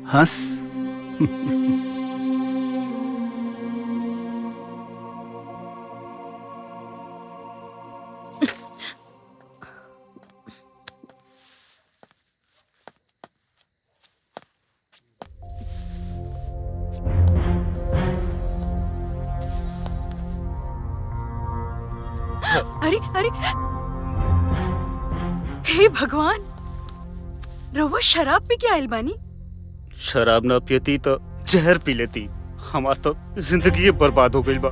हंस। अरे अरे, हे भगवान, रवा शराब पी के आयल बानी? शराब ना पियती तो जहर पी लेती। हमार तो जिंदगी बर्बाद हो गई बा।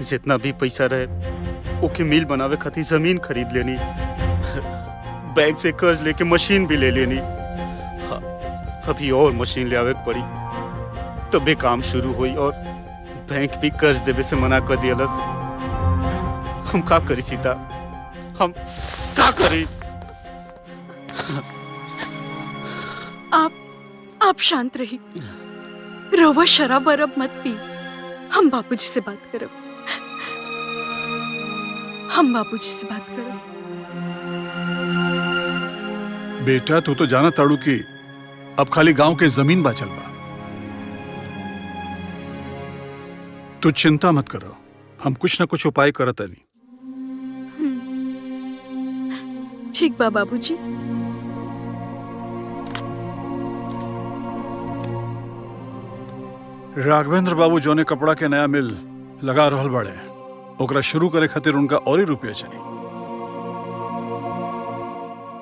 जितना भी पैसा रहे ओके मिल बनावे खातिर जमीन खरीद लेनी, बैंक से कर्ज लेके मशीन भी ले लेनी। अभी और मशीन ले आवे पड़ी तबे काम शुरू हुई और बैंक भी कर्ज देवे से मना कर दियलस। हम का करी सीता, हम का करी? आप शांत रही, रवा शराब वरब मत पी। हम बापूजी से बात करब, हम बापूजी से बात करब। बेटा तू तो जाना ताड़ू की अब खाली गांव के जमीन बाचल बा। तू चिंता मत करो, हम कुछ ना कुछ उपाय करत नहीं। ठीक बा बाबूजी। राघवेंद्र बाबू जोने कपड़ा के नया मिल लगा रहल बड़े, ओकरा शुरू करे खातिर उनका और ही रुपया चाहिए।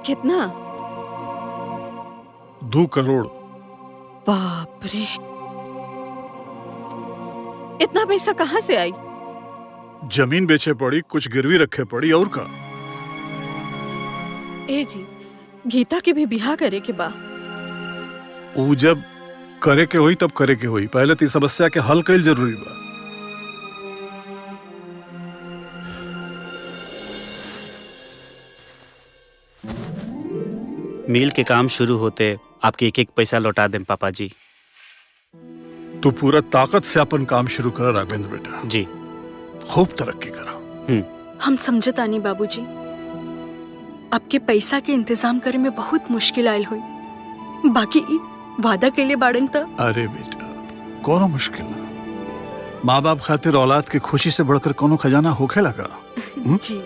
कितना? 2 करोड़। बाप रे, इतना पैसा कहाँ से आई? जमीन बेचे पड़ी, कुछ गिरवी रखे पड़ी और का। ए जी, गीता के भी बिहार करे के बा। ऊ जब करे के होई तब करे के होई, पहले तो समस्या के हल कईल जरूरी बा। मिल के काम शुरू होते आपके एक एक पैसा लौटा दें पापा जी। तू पूरा ताकत से अपन काम शुरू करा राघवेंद्र बेटा जी। खूब तरक्की करा। हम समझता नहीं बाबूजी, आपके पैसा के इंतजाम करे में बहुत मुश्किल आयल हुई। बाकी वादा के लिए बाड़न था। अरे बेटा कोनो मुश्किल ना, माँ बाप खातिर औलाद की खुशी से बढ़कर कोनो खजाना होखे लगा। जी।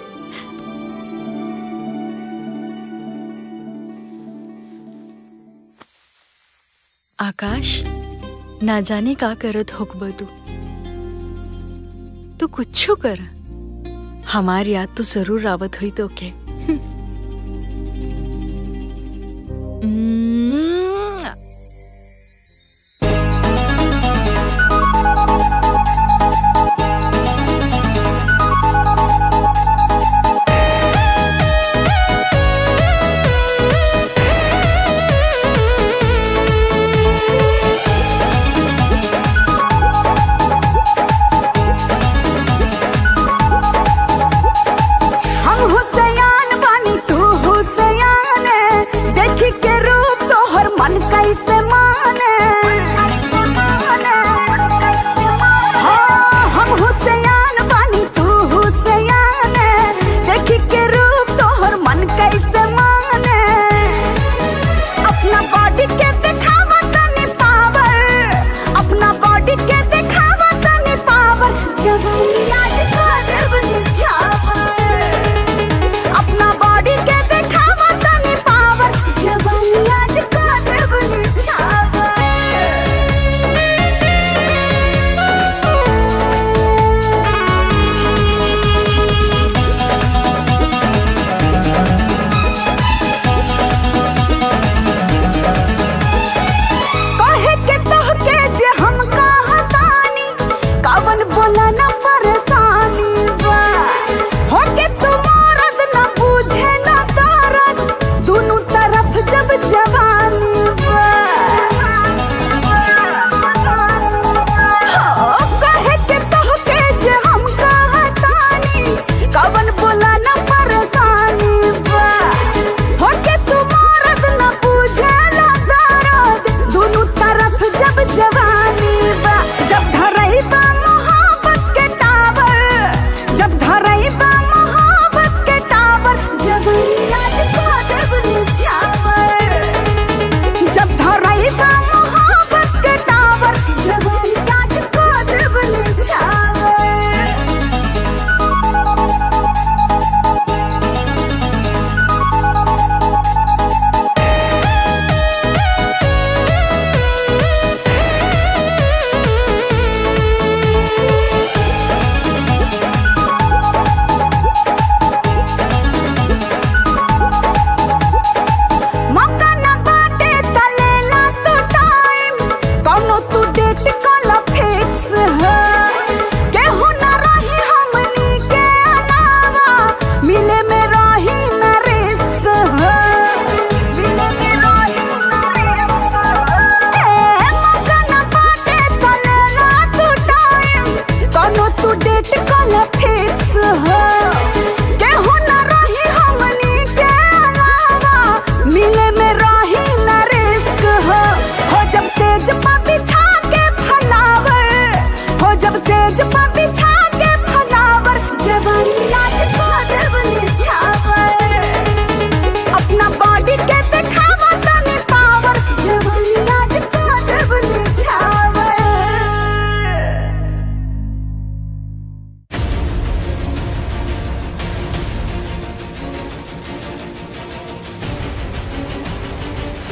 आकाश, ना जाने का करत होकबा तू कुछो कर, हमार याद तो जरूर आवत हुई तो के।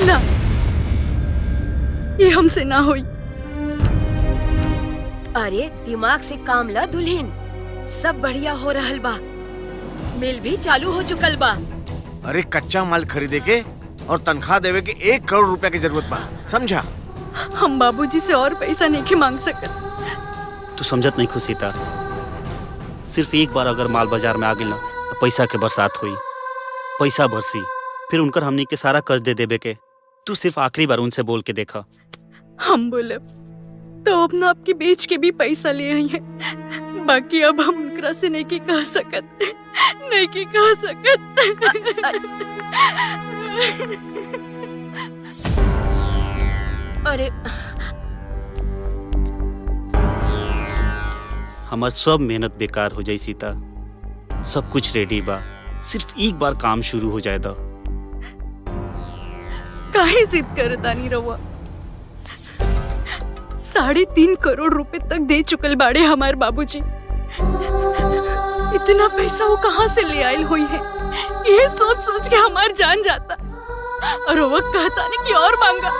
ना, ये हमसे ना हुई। अरे दिमाग से काम ला दुल्हन, सब बढ़िया हो रहल बा, मिल भी चालू हो चुकल बा। अरे कच्चा माल खरीदे के और तनख्वाह देवे के 1 करोड़ रुपया की जरूरत बा, समझा? हम बाबूजी से और पैसा नहीं के मांग सकत। तू समझत नहीं खुशीता, सिर्फ एक बार अगर माल बाजार में आ गई ना तो पैसा के बरसात हुई, पैसा बरसी, फिर उनकर हमनी के सारा कर्ज दे देबे के। तू सिर्फ आखिरी बार उनसे बोल के देखा। हम बोले तो अपना आपकी बेच के भी पैसा ले आई है, बाकी अब हम उनकरा से नहीं की कह सकत, नहीं की कह सकत। अरे हमार सब मेहनत बेकार हो जाई सीता, सब कुछ रेडी बा, सिर्फ एक बार काम शुरू हो जाए दा। काहे जिद करता नहीं रहुआ? 3.5 करोड़ रुपए तक दे चुकल बाड़े हमारे बाबूजी। इतना पैसा वो कहाँ से ले आयल हुई है, ये सोच सोच के हमार जान जाता, और वो कहता नहीं कि और मांगा।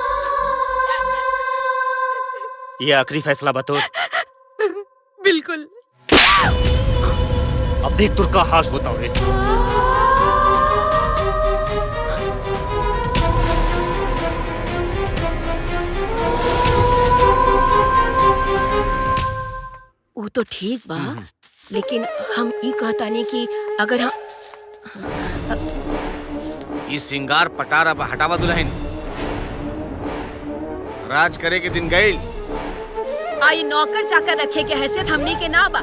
ये आखिरी फैसला बतौर। बिल्कुल। अब देख तुर का हाल होता है। वो तो ठीक बा, लेकिन हम ई कहता नहीं कि अगर हम ये सिंगार पटारा हटावा दुल्हन, राज करे के दिन गईल। आई नौकर चाकर रखे के हैसियत हमनी के ना बा,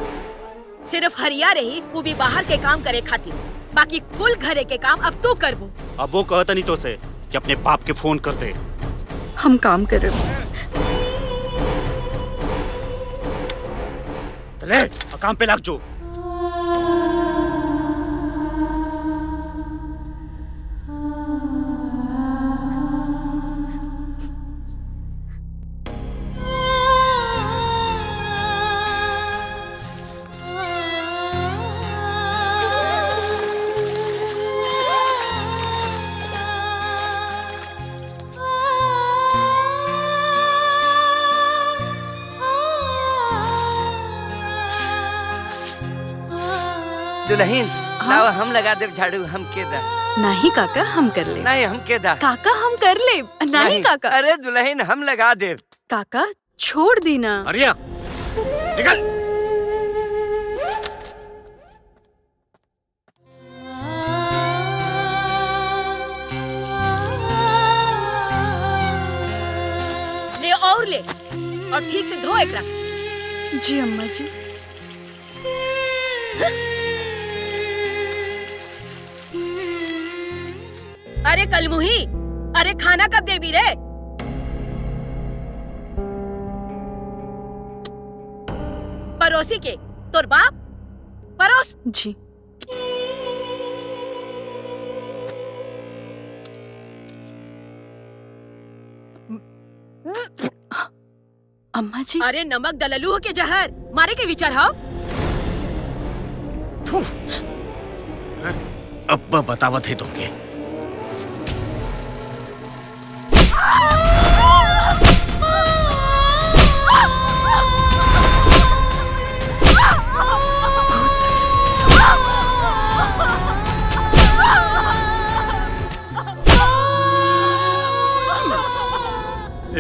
सिर्फ हरिया रही, वो भी बाहर के काम करे खातिर, बाकी कुल घरे के काम अब तू करबो। अब वो कहता नहीं तो से कि अपने बाप के फोन कर दे। हम काम कर रहे। ले काम पे लग जो। दुल्हन लाओ हम लगा देव झाड़ू, हम के दा। नहीं काका, हम कर ले। नहीं हम के दा। काका हम कर ले। नहीं काका। अरे दुल्हन हम लगा देव। काका छोड़ दी ना। अरिया निकल। ले और ले, और ठीक से धो एकरा। जी अम्मा जी। अरे कलमुही, अरे खाना कब देबी रे? परोसी के तोर बाप परोस। जी। अम्मा जी। अरे नमक डललू हो के जहर मारे के विचार हो? अब्बा बतावत है तुमके।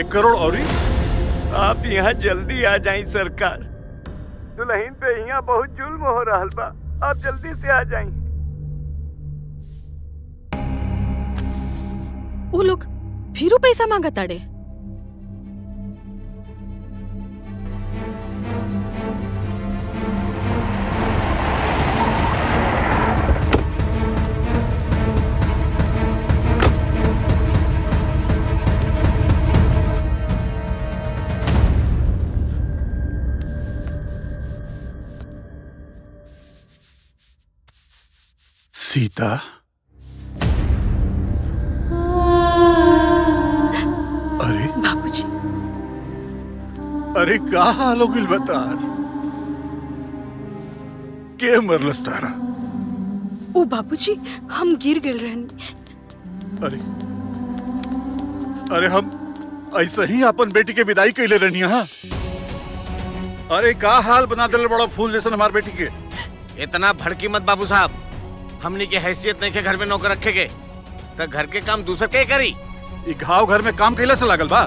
एक करोड़ और ही? आप यहाँ जल्दी आ जाएं सरकार, दुल्हन पे यहाँ बहुत जुल्म हो रहा बा, आप जल्दी से आ जाएं। वो लोग फिर पैसा मांगा ताड़े। सीता, अरे बाबूजी। अरे का हाल हो गिल बता, के मरलस तारा? ओ बाबूजी, हम गिर गए रहनी। अरे अरे हम ऐसे ही अपन बेटी के विदाई कैले रहनी है। अरे का हाल बना दिल बड़ा फूल जैसा हमार बेटी के। इतना भड़की मत बाबू साहब, हमने की हैसियत नहीं के घर में नौकर रखे गए, तो घर के काम दूसर के करी। ई घाव घर में काम कैला से लागल बा।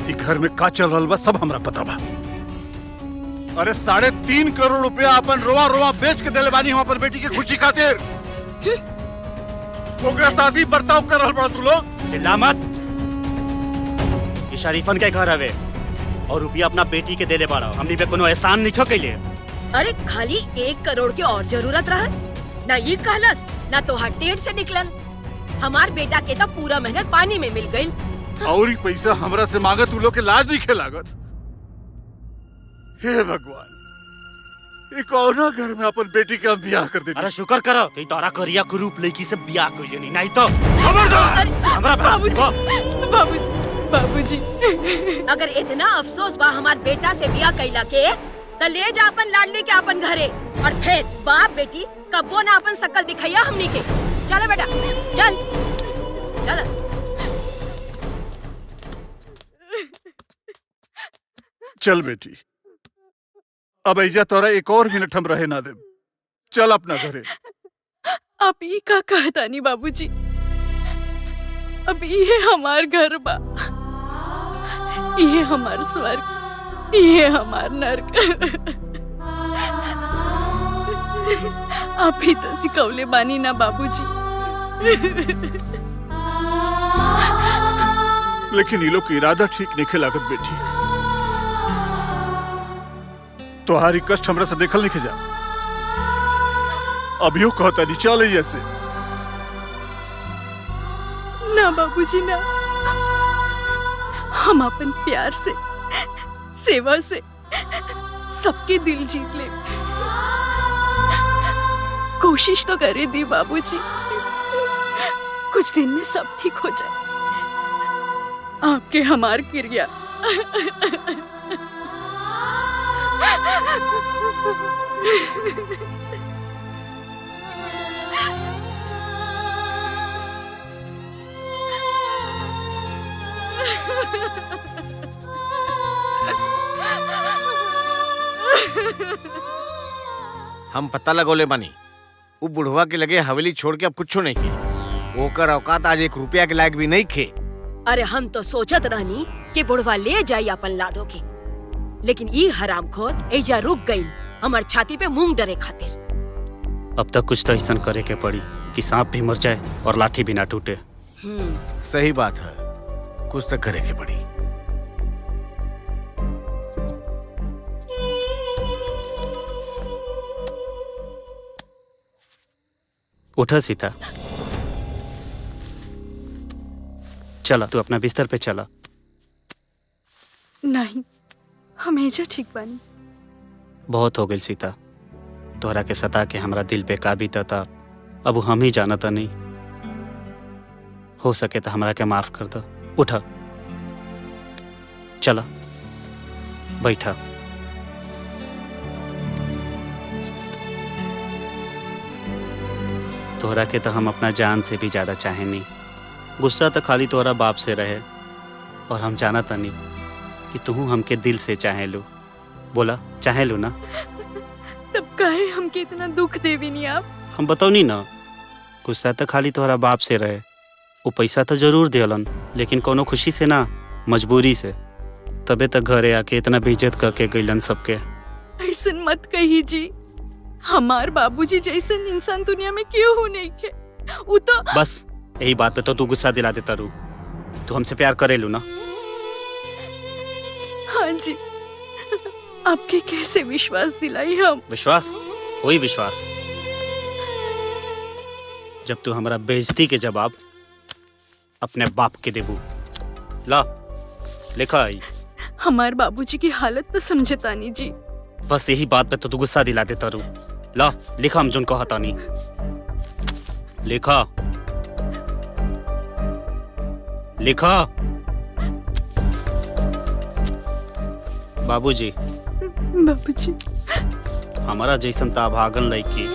ई घर में का चल रहल बा सब हमरा पता बा। अरे 3.5 करोड़ रुपया अपन रोआ रोआ बेच के देले बानी हम अपन बेटी की खुशी खातिर। ओकरा शादी बर्ताव कर रहल बड़ा तू लोग। चिल्ला मत। ये शरीफन के घर हवे और रुपया अपना बेटी के देले बाड़ा। हमनी पे कोनो एहसान नहीं कैले। अरे खाली 1 करोड़ के और जरूरत रहा ना, ये कहलस ना तो टेढ़ से निकलल। हमार बेटा के तो पूरा मेहनत पानी में मिल गई। और ही पैसा हमरा से मांगत तू लोग के लाज नहीं खेलागत। हे भगवान, एक और घर में अपन बेटी का ब्याह कर दे। अरे शुक्र करो कि तोरा करिया कुरूप लड़की से ब्याह कइले नहीं तो खबरदार। हमरा बाबूजी अगर इतना अफसोस बा हमार बेटा से बिया कैला के, तो ले जा अपन लाडली के अपन घरे और फिर बाप बेटी कब्बो ना अपन शकल दिखैया हमनी के। चलो बेटा चल चल। चल बेटी, अब ऐजा तोरा एक और मिनट हम रहे ना दे। चल अपना घरे। आप ये का कहता नहीं बाबूजी, अब ये हमार घर बा, ये हमार स्वर्ग, ये हमार नर्क। आप ही तो सिखौले बानी ना बाबूजी। लेकिन ये लोग के इरादा ठीक नहीं लागत बेटी। तुम्हारी कष्ट हमरा से देखल नहीं जा। अभियो कहता नहीं चल ऐसे। ना बाबूजी ना, हम अपन प्यार से, सेवा से सबके दिल जीत ले। कोशिश तो करे दी बाबूजी, कुछ दिन में सब ठीक हो जाए। आपके हमार क्रिया। हम पता लगोले बानी, वो बुढ़वा के लगे हवेली छोड़ के अब कुछ नहीं की। ओकर औकात आज 1 रुपया के लायक भी नहीं खे। अरे हम तो सोचत रहनी कि बुढ़वा ले जाई अपन लाडो के, लेकिन ई हरामखोर एजा रुक गई हमार छाती पे मूंग डरे खातिर। अब तक कुछ तो ऐसा करे के पड़ी कि सांप भी मर जाए और लाठी भी ना टूटे। सही बात है, कुछ तो करे के पड़ी। उठा सीता, चला तू अपना बिस्तर पे चला। नहीं, हमेशा ठीक बानी। बहुत हो गई सीता, तोहरा के सता के हमरा दिल पे का बीता था अब हम ही जाना था नहीं। हो सके तो हमरा के माफ कर दो। उठा, चला बैठा। तोहरा के तो हम अपना जान से भी ज्यादा चाहे नहीं। गुस्सा तो खाली तोहरा बाप से रहे और हम जाना था नहीं कि तू हमके दिल से चाहे लो। बोला चाहे लो ना? तब काहे हमके इतना दुख देवी नहीं आप? हम बताओ नहीं ना, गुस्सा तो खाली तोहरा बाप से रहे। वो पैसा तो जरूर देलन, लेकिन कोनो खुशी से ना, मजबूरी से। तबे तक घरे आके इतना बेइज्जत करके गइलन सबके। ऐसन मत कही जी, हमार बाबूजी जैसन इंसान दुनिया में क्यों हो नहीं के। वो तो बस यही बात पे तो तू गुस्सा दिला देता रू। तू हमसे प्यार करे लू ना? हाँ जी, आपके कैसे विश्वास दिलाई हम? विश्वास? वही विश्वास जब तू हमारा बेइज्जती के जवाब अपने बाप के देबू। ला लिखा आई। हमार बाबूजी की हालत तो समझे तानी जी। बस यही बात पे तो तू गुस्सा दिला देता रू। ला लिखा, हम जिनको हता नहीं लिखा। लिखा। बाबूजी, बाबूजी हमारा जैसन ताभागन लड़की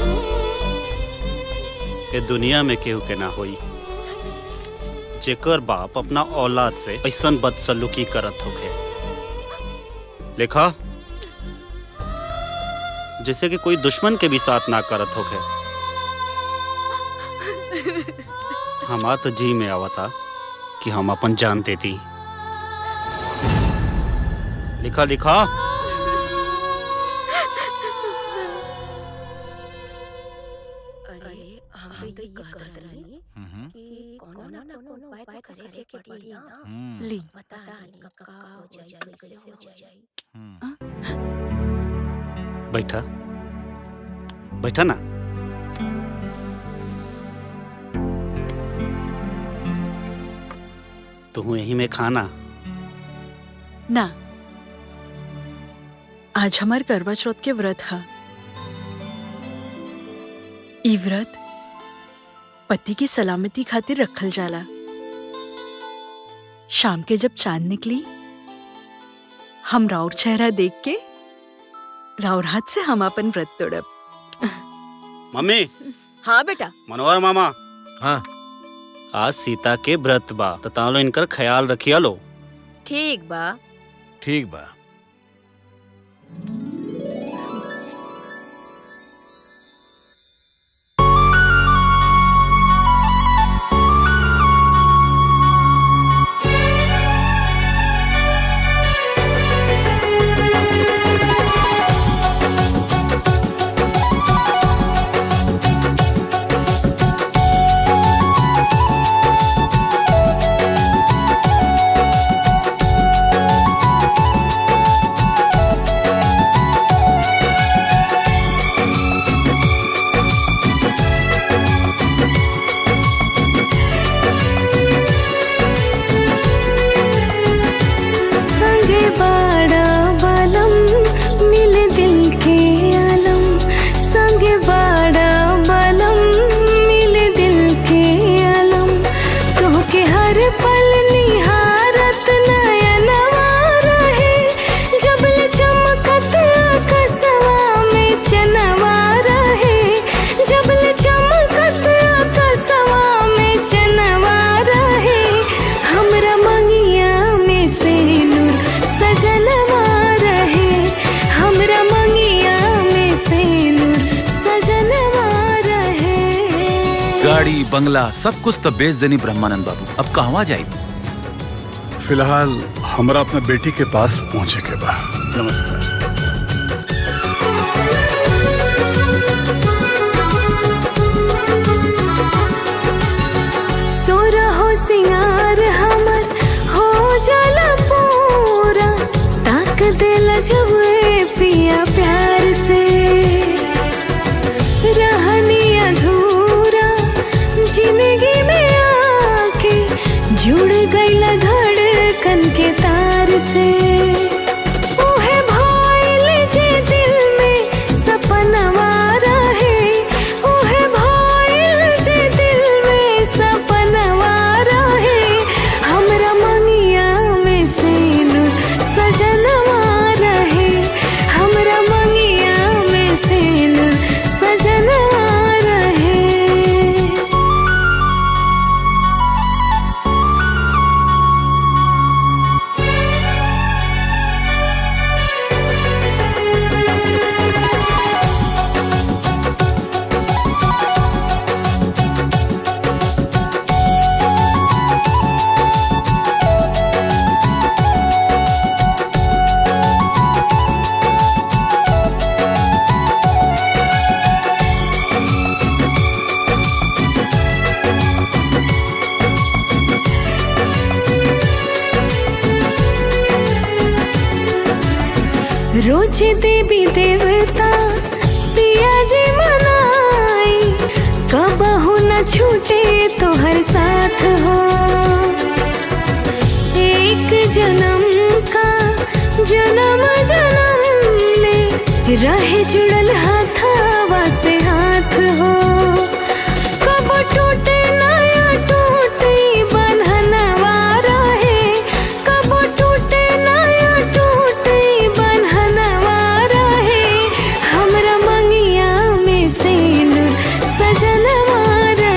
ये दुनिया में केहू के ना होई जेकर बाप अपना औलाद से ऐसन बदसलूकी करत होखे। लिखा जैसे कि कोई दुश्मन के भी साथ ना करत होखे। हमार तो जी में आवता कि हम अपन जान देती। लिखा लिखा अरे हम तो ये कहत रहनी कि कोनो ना कोनो उपाय तो करे के पड़ी ना। ली पता नहीं कब का हो जाए, कैसे हो जाए। बैठा बैठा ना। तू यही में खाना ना। आज हमार करवा चौथ के व्रत हा। ई व्रत पति की सलामती खातिर रखल जाला। शाम के जब चांद निकली हम राउर चेहरा देख के राउर हाथ से हम अपन व्रत तोड़ब। मम्मी हाँ बेटा। मनोहर मामा हाँ आज सीता के व्रत बा तो तालो इनकर ख्याल रखिया लो। ठीक बा। ठीक बा। गाड़ी बंगला सब कुछ तो बेच देनी ब्रह्मानंद बाबू। अब कहवा जाई? फिलहाल हमरा अपना बेटी के पास पहुंचे के बा। नमस्कार। सोरहो सिंगार हमर हो जाला पूरा, ताक देला जब पिया प्यार से। रहनी अधूरा जिंदगी में आके जुड़ गईला धड़कन के तार से। उहे भइल जे दिल में सपनवा रहे, उहे भइल जे दिल में सपनवा रहे। हमरा मंगिया में सिनुर सजनवा रहे, हमरा मंगिया में सिनुर सजनवा रहे। रोज देवी देवता पिया जी मनाई, कबहू न छूटे तो हर साथ हो। एक जन्म का जन्म जन्म ले रहे जुड़ल हाथवा से हाथ हो। कब टूटे नया टूटे बंधनवा रहे, कब टूटे नया टूटे बंधनवा रहे। हमरा मंगिया में सिनुर सजनवा रहे,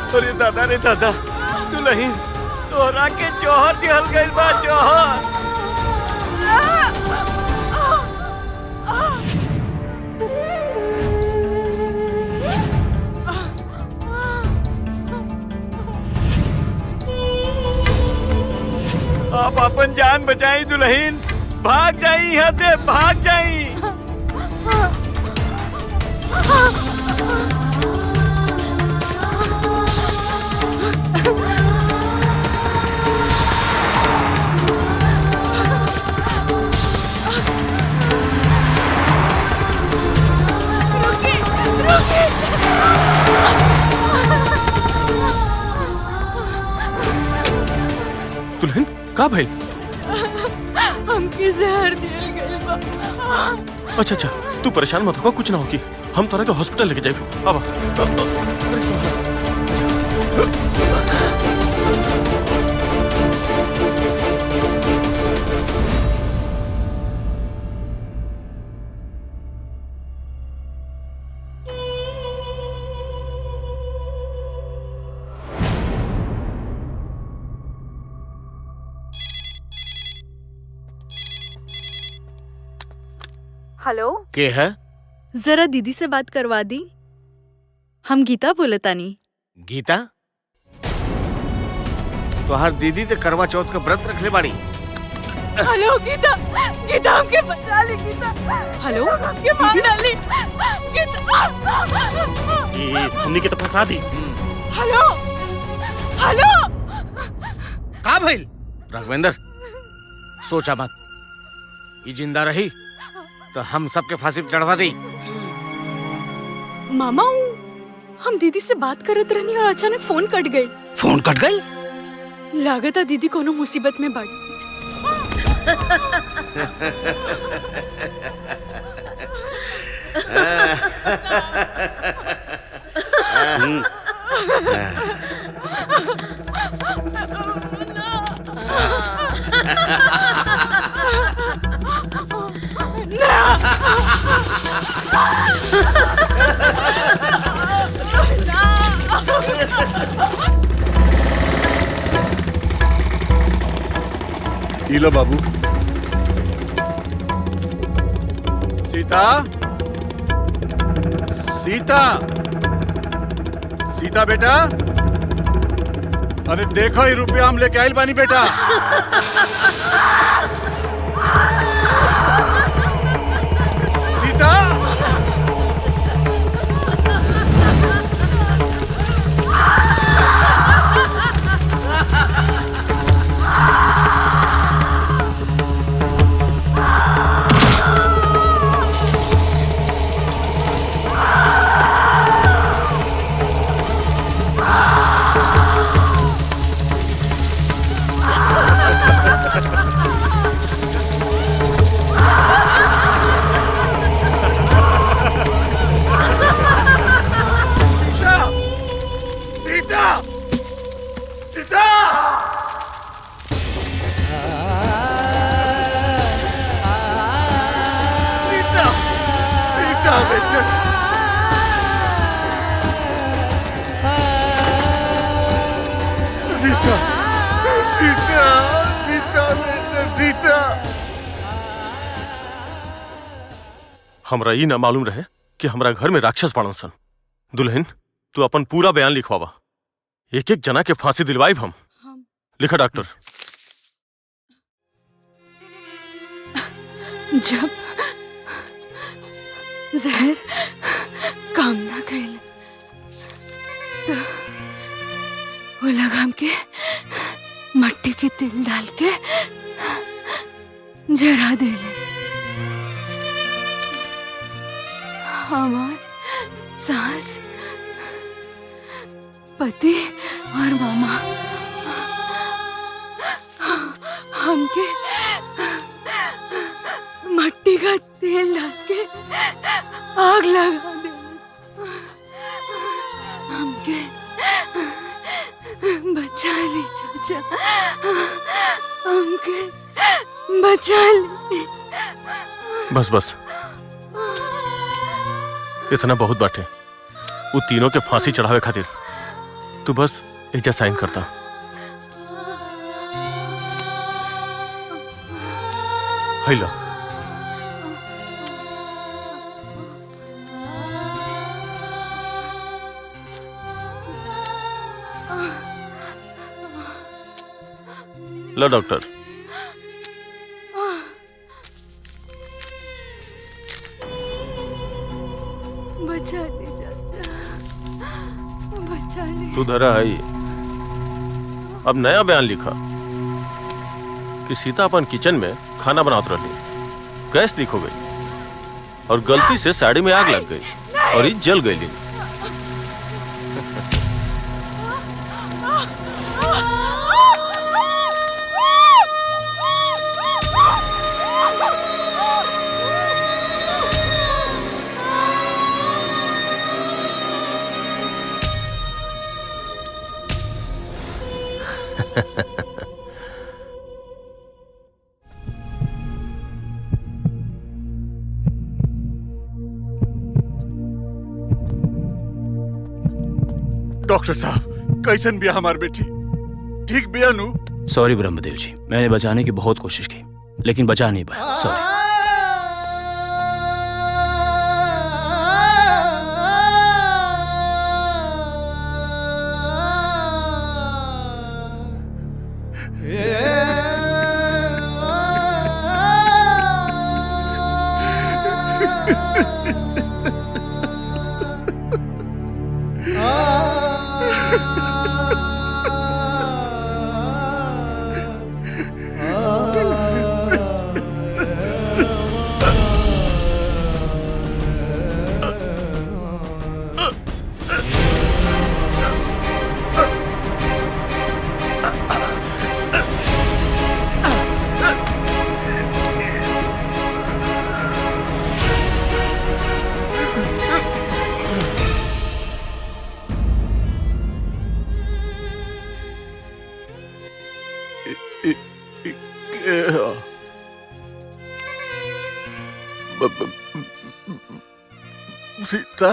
अरे दादा रे दादा, दुल्हन तोहरा के जौहर दिहल गइल बा, जौहर। आप अपन जान बचाई दुल्हन, भाग जाई यहाँ से, भाग जाई। दुल्हन का भाई? हमके जहर दिया गइल बा। अच्छा अच्छा, तू परेशान मत हो, कुछ ना होगी। हम तोरा के हॉस्पिटल लेके जाए। अब हेलो, के है? जरा दीदी से बात करवा दी। हम गीता बोलतानी। गीता? तो हर दीदी ते करवा चौथ का व्रत रख ले बाड़ी। हेलो गीता, गीता हमके बचा ले गीता। हेलो, हमके मार डाली गीता। ये हमने के तो फंसा दी। Hello, hello. का भइल? राघवेंद्र, सोचा मत, ये जिंदा रही तो हम सबके फांसी पे चढ़वा दी। मामा, हम दीदी से बात करत रहनी और अचानक फोन कट गई। फोन कट गई? लागत है दीदी कोनो मुसीबत में बाड़ी। लो बाबू। सीता, सीता, सीता बेटा, अरे देखो ये रुपया हम लेके आइल बानी बेटा। सीता, हमरा ई ना मालूम रहे कि हमरा घर में राक्षस बाड़न सन। दुल्हन, तू अपन पूरा बयान लिखवावा। एक एक जना के फांसी दिलवाइब हम। लिखा डॉक्टर। जब जहर काम ना कैल तो वो लगाम के मट्टी के तेल डाल के जरा देले। हमार सास, पति और मामा हमके मट्टी का तेल डाल के आग लगा दे। हमके बचा ली चाचा, हमके बचा ली। बस बस, इतना बहुत बाटे। वो तीनों के फांसी चढ़ावे खातिर तू बस एजा साइन करता। हैला लो डॉक्टर। बचा ले चाचा, बचा ले। तू धरा आई। अब नया बयान लिखा कि सीता अपन किचन में खाना बनाते रही, गैस लीक हो गई और गलती से साड़ी में आग लग गई और ये जल गई। डॉक्टर साहब कैसन बिया हमार बेटी? ठीक बिया नु? सॉरी ब्रह्मदेव जी, मैंने बचाने की बहुत कोशिश की लेकिन बचा नहीं पाया। सॉरी। सीता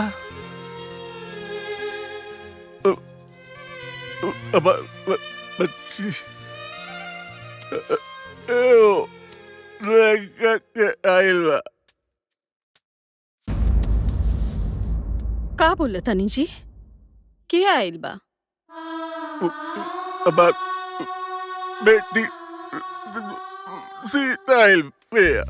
बच्ची का बोला तनी जी? के आइल बा? बेटी सीता आइल बिया।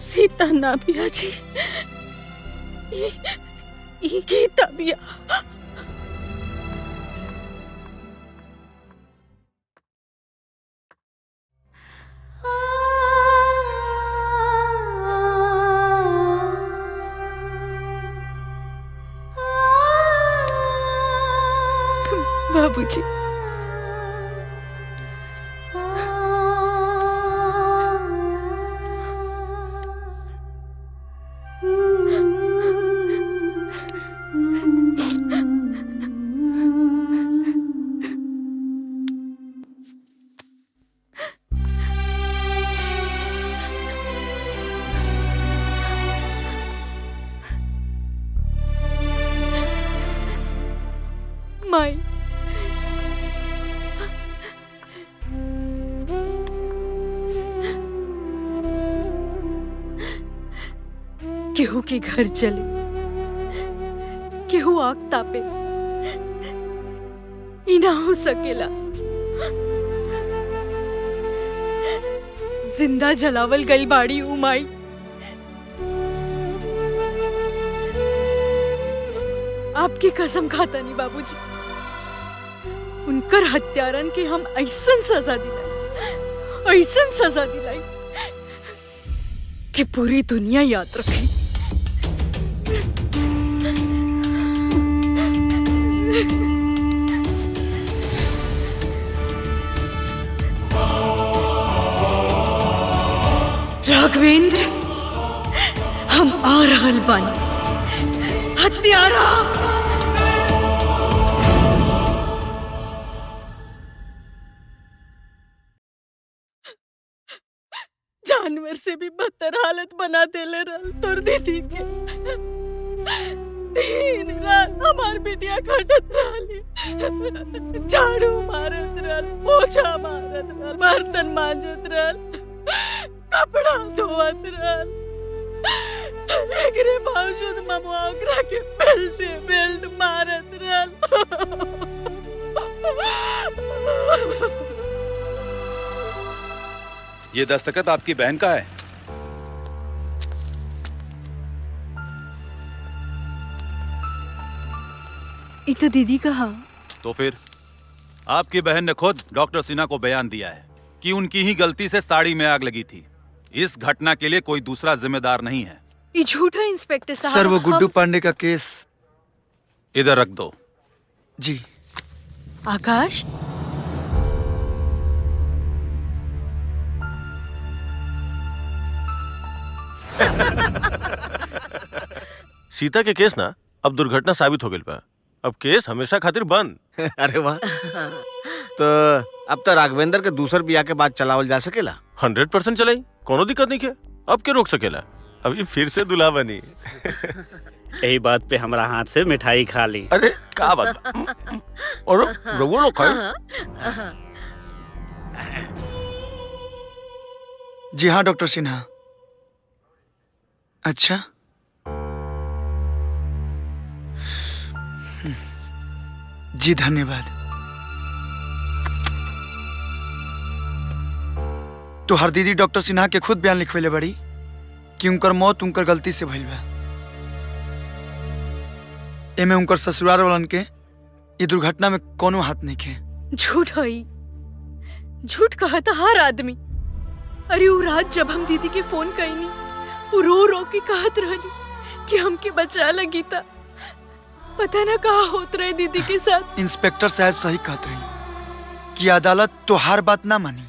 सीता ना बिया जी, गीता बिया। बाबूजी, माई केहू के घर चले, केहू आग तापे, ई ना हो सकेला। जिंदा जलावल गई बाड़ी उमाई। आपकी कसम खाता नहीं बाबूजी, उनकर हत्यारन के हम ऐसन सजा दिलाई कि पूरी दुनिया याद रखे। राघवेंद्र, हम आ रहल बानी। हत्यारा ऊपर से भी बदतर हालत बना देले रहल तोर दीदी के। दिन रात हमार बेटिया खटत रहली, झाड़ू मारत रहल, पोछा मारत रहल, बर्तन मांजत रहल, कपड़ा धोवत रहल। एकरे बावजूद ममुआ ओकरा के बेल्ट मारत रहल। ये दस्तखत आपकी बहन का है? ये तो दीदी का। हाँ। तो फिर आपकी बहन ने खुद डॉक्टर सिन्हा को बयान दिया है कि उनकी ही गलती से साड़ी में आग लगी थी। इस घटना के लिए कोई दूसरा जिम्मेदार नहीं है। ये झूठा इंस्पेक्टर साहब। सर, वो गुड्डू पांडे का केस इधर रख दो। जी। आकाश, सीता के केस ना अब दुर्घटना साबित हो गई बा। अब केस हमेशा खातिर बंद। अरे वाह। तो अब तो राघवेंद्र के दूसर बिया के बाद चलावल जा सकेला। 100% चलाई, कोनो दिक्कत नहीं के। अब के रोक सकेला? अभी फिर से दूल्हा बनी। यही बात पे हमारा हाथ से मिठाई खा ली। अरे क्या बात। और रघुआ लोग खाए। जी हाँ डॉक्टर सिन्हा। अच्छा, जी धन्यवाद। तो हर दीदी डॉक्टर सिन्हा के खुद बयान लिखवेले बड़ी कि उनकर मौत उनकर गलती से भइल बा। एमे उनकर ससुराल वालन के ये दुर्घटना में कोनो हाथ नहीं खे। झूठ होई, झूठ कहता हर आदमी। अरे वो रात जब हम दीदी के फोन कईनी, वो रो रो के कहत रहली कि हमके बचा लगी था। पता ना कहा होत रहे दीदी के साथ। इंस्पेक्टर साहब सही कहत रही कि अदालत तो हर बात ना मानी,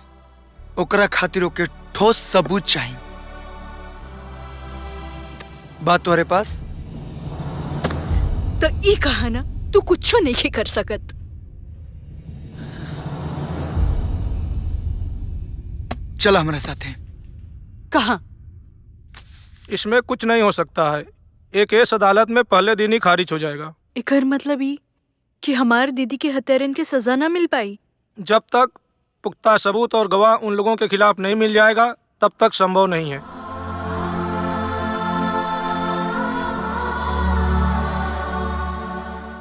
ओकरा खातिर ओके ठोस सबूत चाहिए। बात तुम्हारे पास? तो ई कहा ना तू कुछ नहीं कर सकत। चल हमारे साथ है। कहा? इसमें कुछ नहीं हो सकता है। एक केस अदालत में पहले दिन ही खारिज हो जाएगा। एकर मतलब ही कि हमार दीदी के हत्यारन के सजा ना मिल पाई। जब तक पुख्ता सबूत और गवाह उन लोगों के खिलाफ नहीं मिल जाएगा तब तक संभव नहीं है।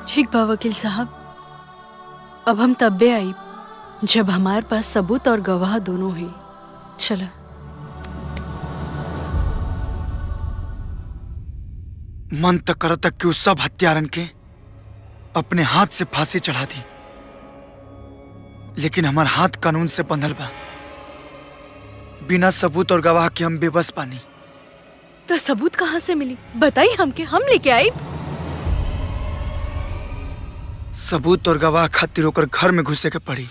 ठीक बा वकील साहब, अब हम तब्बे आई जब हमारे पास सबूत और गवाह दोनों हैं। चला। मन तक करता कि उस सब हत्यारन के अपने हाथ से फांसी चढ़ा दी, लेकिन हमार हाथ कानून से बंधल बा। बिना सबूत और गवाह के हम बेबस पानी। तो सबूत कहाँ से मिली बताई हमके, हम लेके आई। सबूत और गवाह खातिर होकर घर में घुसे के पड़ी।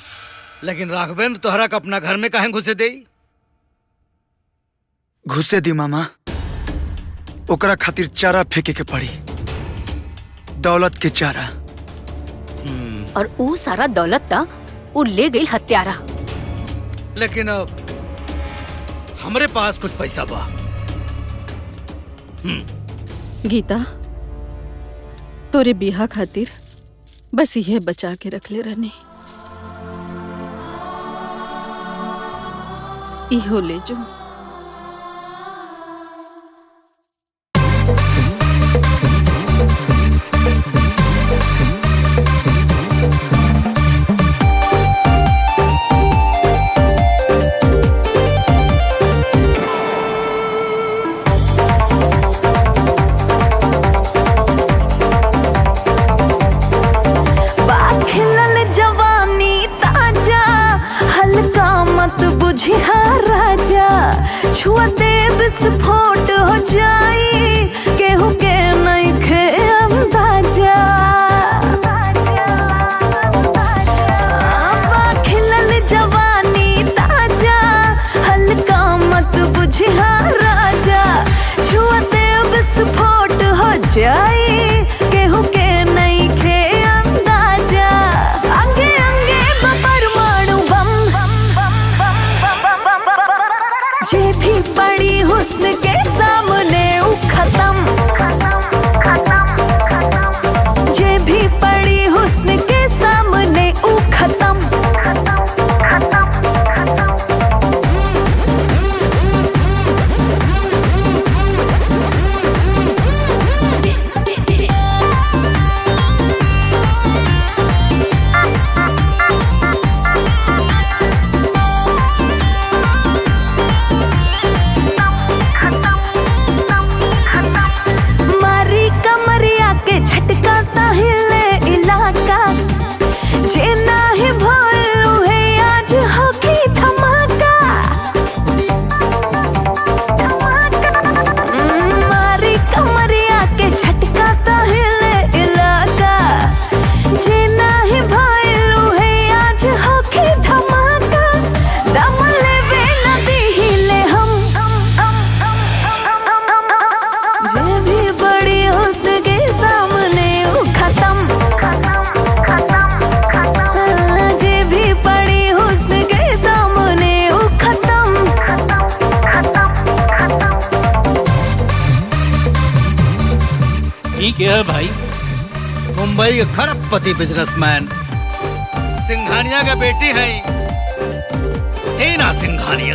लेकिन राघवेंद्र तोहरा के अपना घर में काहे घुसे दे? घुसे दी मामा, ओकरा खातिर चारा फेंके के पड़ी, दौलत के चारा। और वो सारा दौलत ता वो ले गई हत्यारा। लेकिन अब हमरे पास कुछ पैसा बा। गीता, तोरे बिहा खातिर बस ये बचा के रख ले रहने। इहो ले जो। छुआ दे विस्फोट हो जाई, केहू के नहीं खे अंदाजा। खिलल जवानी ताजा, हल्का मत बुझिया राजा। छुआ दे विस्फोट हो जाई, केहू के नहीं खे अंदाजा। अंगे अंगे परमाणु बम, जे भी पड़ी क्या है भाई? मुंबई के खरबपति बिजनेसमैन सिंघानिया का बेटी है टीना सिंघानिया।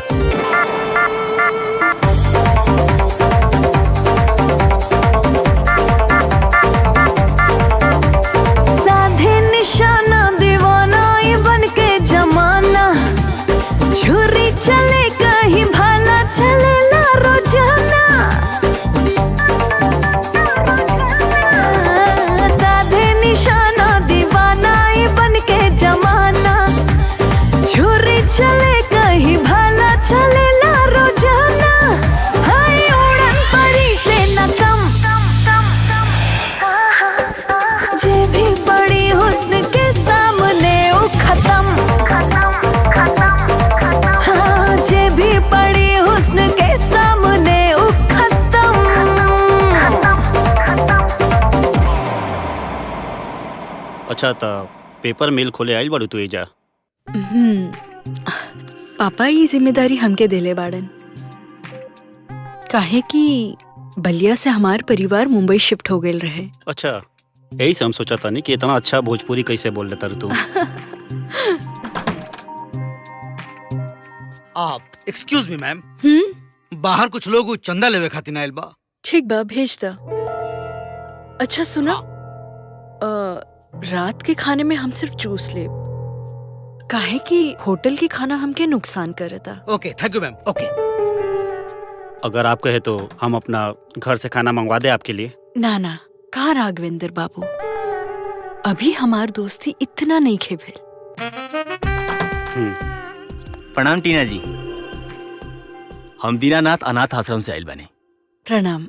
साधे निशाना दीवाना ये बन के जमाना, छुरी चले कहीं भाला चलेला रोजाना। साधे निशाना दीवाना ये बन के जमाना, छुरी चले कहीं भाला चलेला रोजाना। हाय उड़न परी से न कम, जे भी बड़ी हुस्न के सामने वो खत्म। हाँ, जे भी बड़ी हुस्न के सामने वो खत्म। अच्छा तो पेपर मिल खोले आइल बाड़ू तू एजा? पापा ये जिम्मेदारी हमके देले बाड़न, काहे कि बलिया से हमार परिवार मुंबई शिफ्ट हो गए रहे। अच्छा, यही से हम सोचा था नहीं कि इतना अच्छा भोजपुरी कैसे बोल लेता रे तू। आप एक्सक्यूज मी मैम, बाहर कुछ लोग चंदा लेवे खातिर आइल बा। ठीक बा, भेज दा। अच्छा सुना, रात के खाने में हम सिर्फ जूस ले, काहे कि होटल की खाना हमके नुकसान करता। ओके, थैंक यू मैम। ओके, अगर आप कहे तो हम अपना घर से खाना मंगवा दे आपके लिए। ना ना, कहाँ राघवेंद्र बाबू, अभी हमार दोस्ती इतना नहीं खेभेल। प्रणाम टीना जी, हम दीनानाथ अनाथ आश्रम से आइल बने। प्रणाम।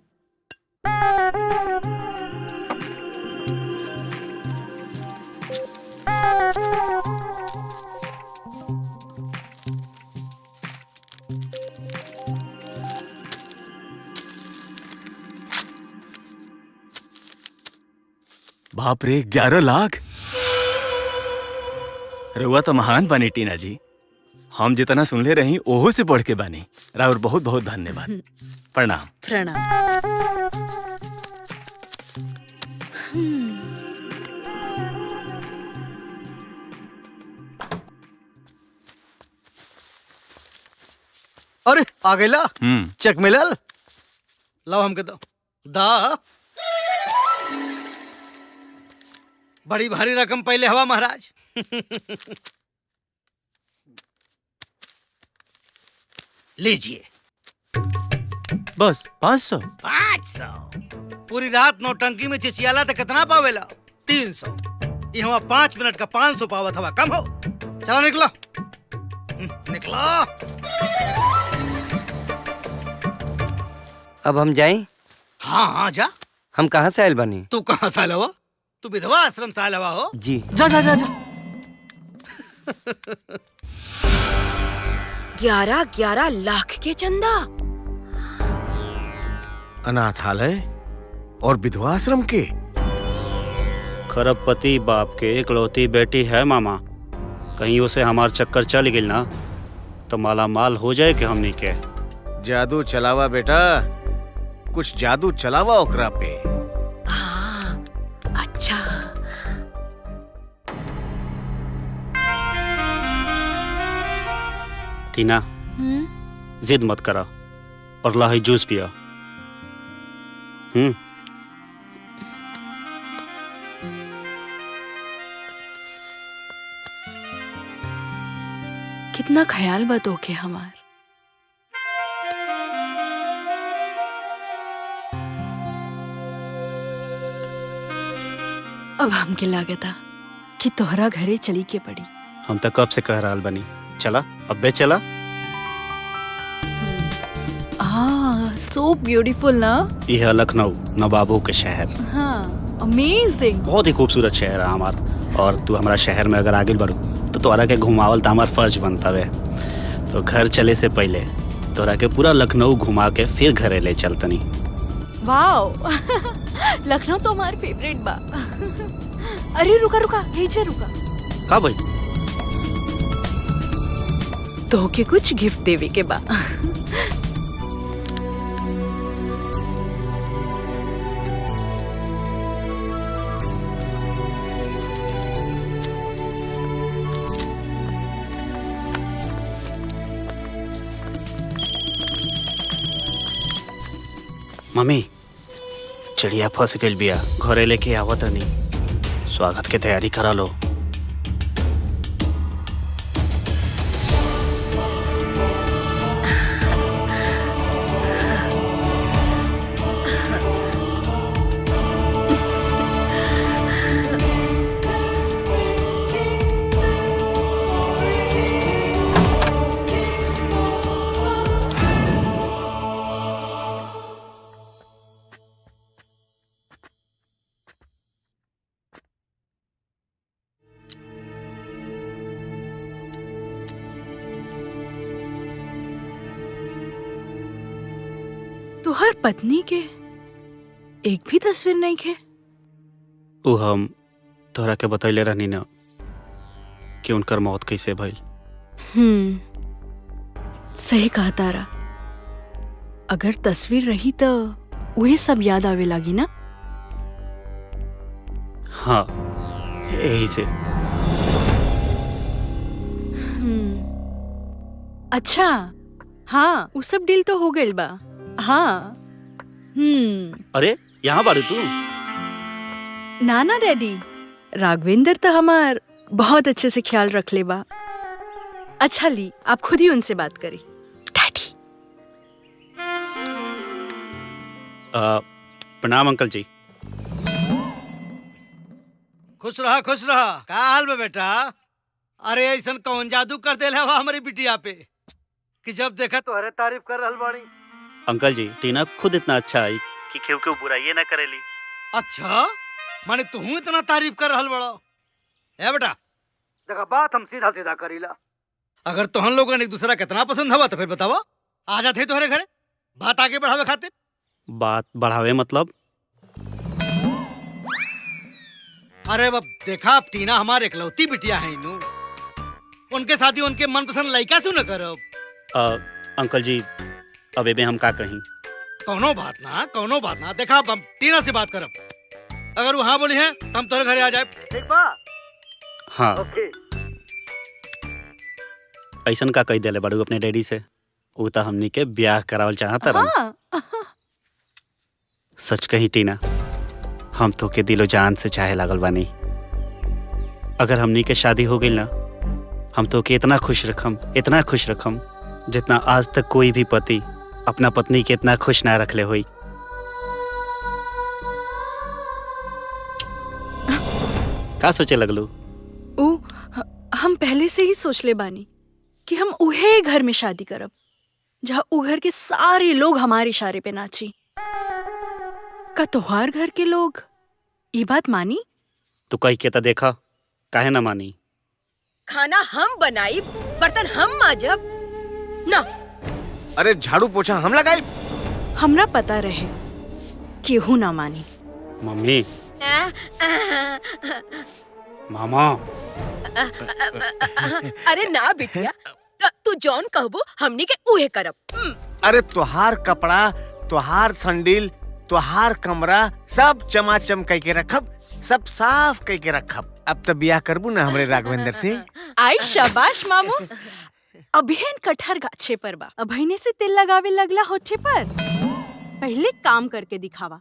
बाप रे, 11 लाख! रउआ तो महान बानी टीना जी, हम जितना सुनले रही ओहो से बढ़ के बानी। राउर बहुत बहुत धन्यवाद। प्रणाम। प्रणाम। अरे आ गईला, चेक मिलल। लाओ हमके दो। दा बड़ी भारी रकम पहले हवा महाराज। लीजिए। बस 500? 500? पूरी रात नौटंकी में चिचियाला तो कितना पावेला? 300। ये हवा 5 मिनट का 500 पावत हवा, कम हो। चलो निकलो, निकलो। अब हम जाएं? हाँ हाँ जा। हम कहाँ से आयल बनी? तू कहाँ से आयल हुआ? तू विधवा आश्रम से आयल हुआ हो? जी। जा जा जा जा। 11 लाख के चंदा। अनाथालय और विधवा आश्रम के? खरबपति बाप के इकलौती बेटी है मामा, कहीं उसे हमार चक्कर चल गई ना तो माला माल हो जाए कि हमनी के। जादू चलावा बेटा, कुछ जादू चलावा ओकरा पे। हाँ, अच्छा। टीना, जिद मत करा और लाही जूस पिया। कितना ख्याल बतो के हमार। अब हमके लागता कि तोहरा घरे चली के पड़ी। हम तो कब से कह रहा बनी, चला अब बे चला। सो ब्यूटीफुल ना। यह है लखनऊ, नवाबों के शहर। हाँ, अमेजिंग। बहुत ही खूबसूरत शहर है हमार, और तू हमारा शहर में अगर आगे बढ़ू तो तोरा के घुमावल तो हमार फर्ज बनता है। तो घर चले से पहले तोरा के पूरा लखनऊ घुमा के फिर घरे ले चलतनी। वाओ, लखनऊ तो हमार फेवरेट बा। अरे रुका रुका, नीचे रुका। का भाई? तो के कुछ गिफ्ट देवे के बा। मम्मी चिड़िया फंस गई बिया, घरे लेके आवत नहीं। स्वागत के तैयारी करा लो। तुहर पत्नी के एक भी तस्वीर नहीं खे? उ हम तोहरा के बतैले रहनी ना कि उनकर मौत कैसे भइल। सही कहा तारा। अगर तस्वीर रही तो वही सब याद आवे लगी ना। हाँ यही से। अच्छा हाँ वो सब डील तो हो गइल बा। हाँ अरे यहाँ बारू तू? नाना डैडी, राघवेंद्र तो हमार बहुत अच्छे से ख्याल रख ले बा। अच्छा ली आप खुद ही उनसे बात करी। डैडी प्रणाम अंकल जी। खुश रहा खुश रहा। का हाल में बेटा? अरे ऐसन कौन जादू कर देला हवा हमारी बिटिया पे कि जब देखा तो हरे तारीफ कर रहल बाड़ी। अंकल जी टीना खुद इतना अच्छा है कि क्यों क्यों बुराई ना करेली। अच्छा माने तू इतना तारीफ कर रहल बड़ा? ए बेटा देखा बात हम सीधा सीधा करीला। अगर तोहन लोगन एक दूसरा कितना पसंद हवा तो फिर बतावा, आ जाते तोहरे घरे बात आगे बढ़ावे खातिर। बात बढ़ावे मतलब? अरे बाप देखा अब टीना हमारे इकलौती बिटिया है इनू, उनके साथ ही उनके मनपसंद लड़का से न करब। अंकल जी अब एबे हम का कहीं? कौनो बात ना। देखा अब हम टीना से बात करब, अगर वो हाँ बोली है तो हम तोरे घरे आ जाए। ठीक बा? हाँ ओके। ऐसन का कही देले बड़ू अपने डैडी से? वो तो हमनी के ब्याह करावल चाहता रहा। सच कही टीना, हम तो के दिलो जान से चाहे लागल बानी। अगर हमनी के शादी हो गई ना, हम तो के इतना खुश रखम जितना आज तक कोई भी पति अपना पत्नी के इतना खुश ना रखले हुई। का सोचे लगलू? हम पहले से ही सोच ले बानी कि हम उहे घर में शादी करब जहाँ उ घर के सारे लोग हमारे इशारे पे नाची। का तोहार घर के लोग ये बात मानी? तू कही के तो देखा, काहे ना मानी? खाना हम बनाई, बर्तन हम माजब ना। अरे झाड़ू पोछा हम लगाई। हमरा पता रहे केहू ना मानी। मम्मी मामा अरे ना बिटिया, तू जौन कहबो हमनी के उहे करब। अरे तोहार कपड़ा, तोहार संडील, तोहार कमरा सब चमाचम कह के रखब, सब साफ कह के रखब। अब तो बियाह करबू ना हमरे राघवेंद्र से। आई शाबाश मामू। अभिहन कटहर गाछे पर बा, अभिने से तिल लगावे लगला होछे पर। पहले काम करके दिखावा।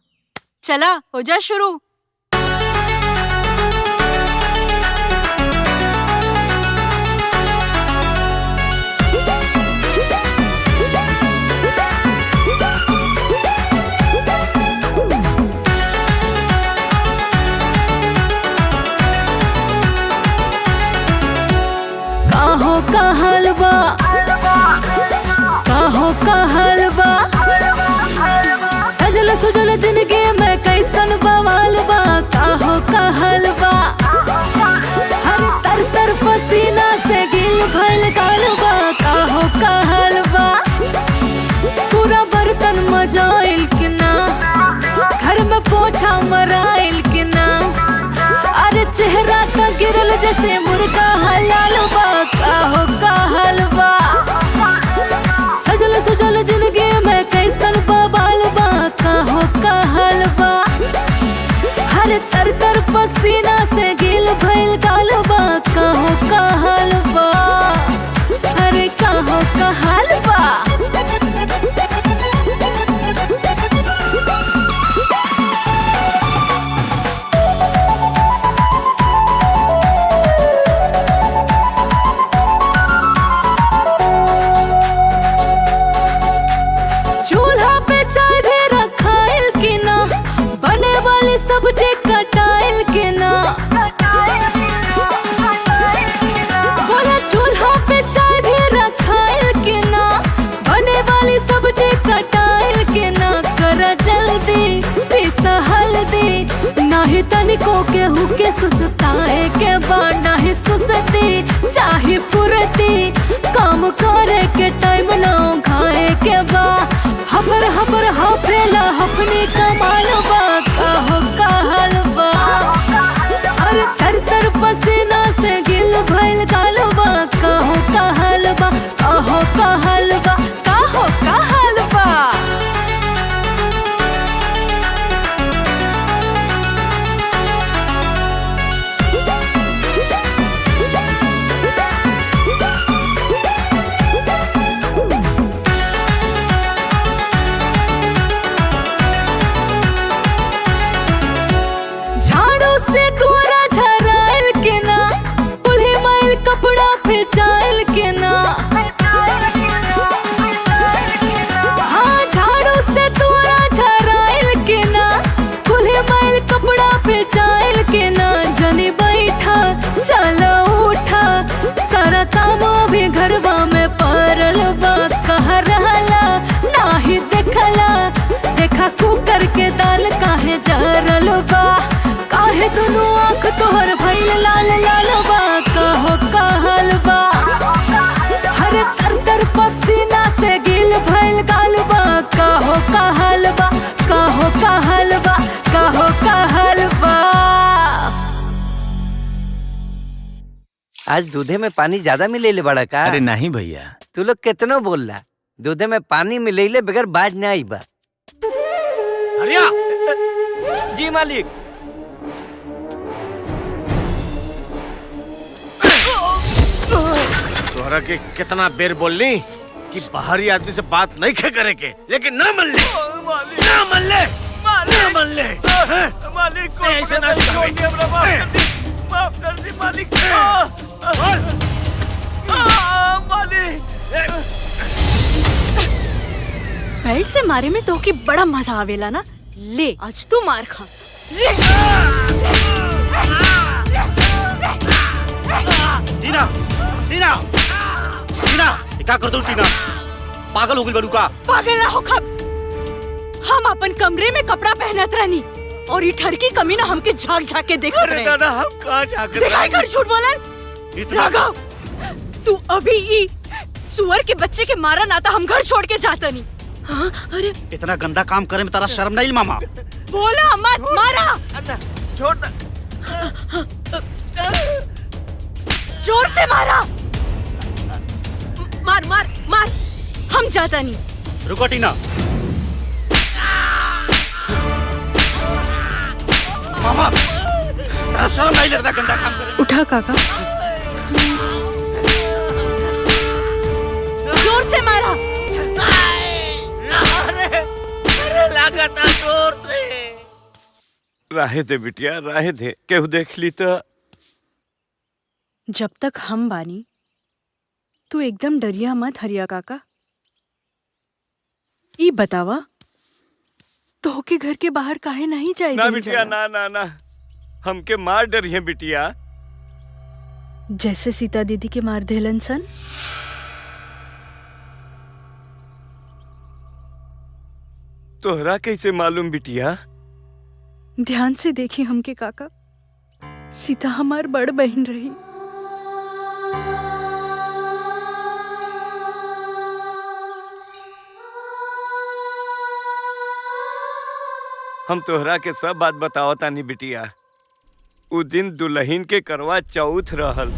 चला हो जा शुरू। काहो का हलवा सजल सुजल जिंदगी में कैसन बवाल बा। काहो का हलवा हर तर तर पसीना से गिल भइल गालबा। काहो का हलवा पूरा बर्तन मजाइल कि ना, घर में पोछा मराइल कि ना। अरे चेहरा तो गिरल जैसे मुर्गा हलाल बा। काहो का हलवा सजल सुजल जिंदगी में कैसन बवाल बा। काहो का हलवा हर तर तर पसीना से गिल भइल गालबा। काहो का हलवा, अरे काहो का हलवा। तनिको केहू के सुसताए के बा नाही सुसती चाहे फुरती काम करे के टाइम ना खाए के बा हबर हबर हफरेला हफनी कमाल बा काहो कहल बा अरे तर तर पसीना से गिल भइल गाल बा काहो कहल बा काहो कहल बा काहो कहल बा। झाड़ू से दूरा झराइल के ना उल्हे माइल कपड़ा फेंचाइल के ना हाँ झाड़ू से दूरा झराइल के ना उल्हे माइल कपड़ा फेंचाइल के ना जनी बैठा चला उठा सारा काम भी घरवा में परल बा कह रहला नाही देखला देखा कुकर के दाल काहे जरल बा काहे दुनू आँख तोहर भइल लाल लाल बा कहो कहल बा हरे तर तर पसीना से गिल भइल गाल बा कहो कहल बा कहो कहल बा कहो कहल बा। आज दूधे में पानी ज्यादा मिलेले बड़ा का? अरे नहीं भैया। तू लोग कितनो बोलला दूधे में पानी मिलेले बगैर बाज नहीं आई बा। हरिया जी मालिक। तोहरा के कितना बेर बोलनी कि बाहरी आदमी से बात नहीं खे करे के, लेकिन ना मन ले ना मन ले ना मन ले मालिक को ऐसे ना माफ कर दी मालिक। मालिक बेल्ट से मारे में तो की बड़ा मजा आवेला ना। ले आज तू मार खा। टीना टीना टीना क्या कर दो टीना पागल हो गई बड़ू का? पागल ना हो खब हम अपन कमरे में कपड़ा पहनत रहनी और ये ठरकी कमीना हमके झाक झाक के देखत रहे। दादा हम कहाँ झाक दिखाई कर झूठ बोलन। राघव तू अभी ई सुअर के बच्चे के मारा ना था हम घर छोड़ के जाता नहीं। हाँ अरे इतना गंदा काम करे में तारा शर्म नहीं मामा? बोला मत मारा छोड़ जोर से मारा। मार मार मार। हम जाता नहीं। रुको टीना। मामा तारा शर्म नहीं लगता गंदा काम करे? उठा काका। जोर से मारा। अरे लागता जोर से। राहे दे बिटिया राहे दे, केहू देख ली तो। जब तक हम बानी तू एकदम डरिया मत हरिया काका। ई बतावा तो के घर के बाहर काहे नहीं जाए? ना बिटिया ना ना ना हमके मार डरिए बिटिया। जैसे सीता दीदी के मार देलन सन। तोहरा कैसे मालूम बिटिया? ध्यान से देखी हमके काका, सीता हमार बड़ बहन रही। हम तोहरा के सब बात बताओ तानी बिटिया। उ दिन दुल्हन के करवा चौथ रहल।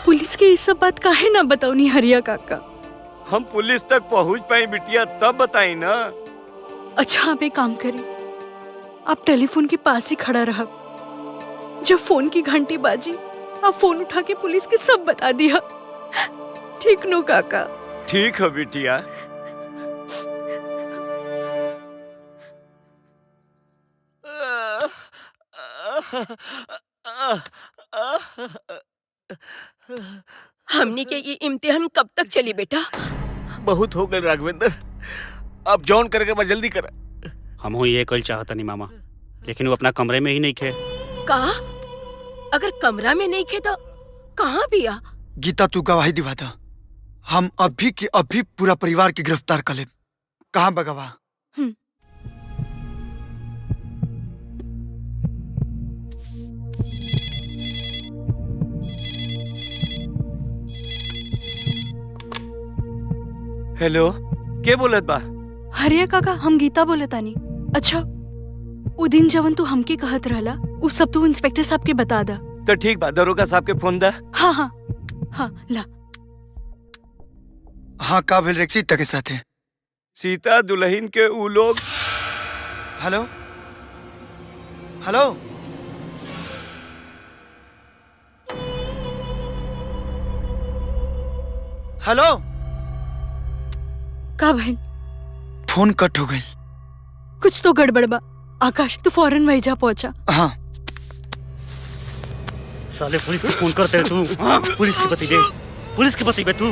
पुलिस के ये सब बात काहे ना बताऊनी हरिया काका? हम पुलिस तक पहुंच पाई बिटिया तब बताई ना। अच्छा आप एक काम करें, आप टेलीफोन के पास ही खड़ा रहा। जब फोन की घंटी बाजी आप फोन उठा के पुलिस के सब बता दिया। ठीक नो काका? ठीक है बिटिया। हमनी के ये इम्तिहान कब तक चली बेटा? बहुत हो गए राघवेंद्र, अब जॉन करके बस जल्दी कर। हम ये कल चाहता नहीं मामा, लेकिन वो अपना कमरे में ही नहीं खे। कहा? अगर कमरा में नहीं खे तो कहाँ भी आ? गीता तू गवाही दिवा दा, हम अभी के अभी पूरा परिवार के गिरफ्तार कर ले। कहाँ बगवा? हेलो, के बोलत बा? हरिया काका, हम गीता बोले तानी। अच्छा, वो दिन जवन तू हमके कहत रहला वो सब तू इंस्पेक्टर साहब के बता दा। तो ठीक बा, दरोगा साहब के फोन दा। हाँ हाँ हाँ, ला। हाँ, का भेल रे सीता के साथे? सीता दुल्हन के ऊ लोग। Hello hello, hello. का भाई? फोन कट हो गई। कुछ तो गड़बड़ बा। आकाश, तू फौरन वही जा पहुंचा। हाँ। साले पुलिस को फोन करते रहे तू। हाँ? पुलिस की बती दे, पुलिस की बती बे तू।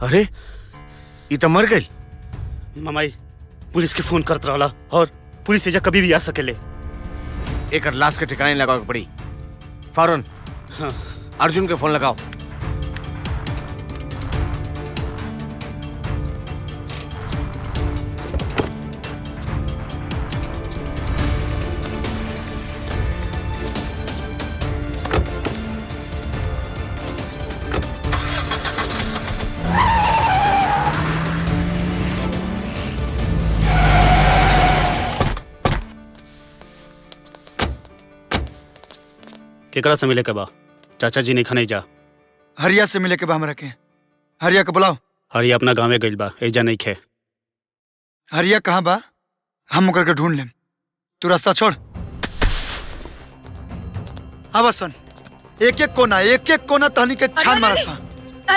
अरे ये तो मर गई। मामाई पुलिस के फोन करत रहला और पुलिस एजा कभी भी आ सकेले। एक लाश के ठिकाने लगाओ पड़ी। फौरन हाँ। अर्जुन के फोन लगाओ। केकरा से मिले के बा? चाचा जी नहीं खने जा। हरिया से मिले के बा हमरा के। हरिया के बुलाओ। हरिया अपना गाँव गइल बा, एजा नहीं खे। हरिया कहाँ बा? हम ओकर के ढूंढ लेम। तू रास्ता छोड़। अब सन एक एक कोना तहनी के छान मारा सा।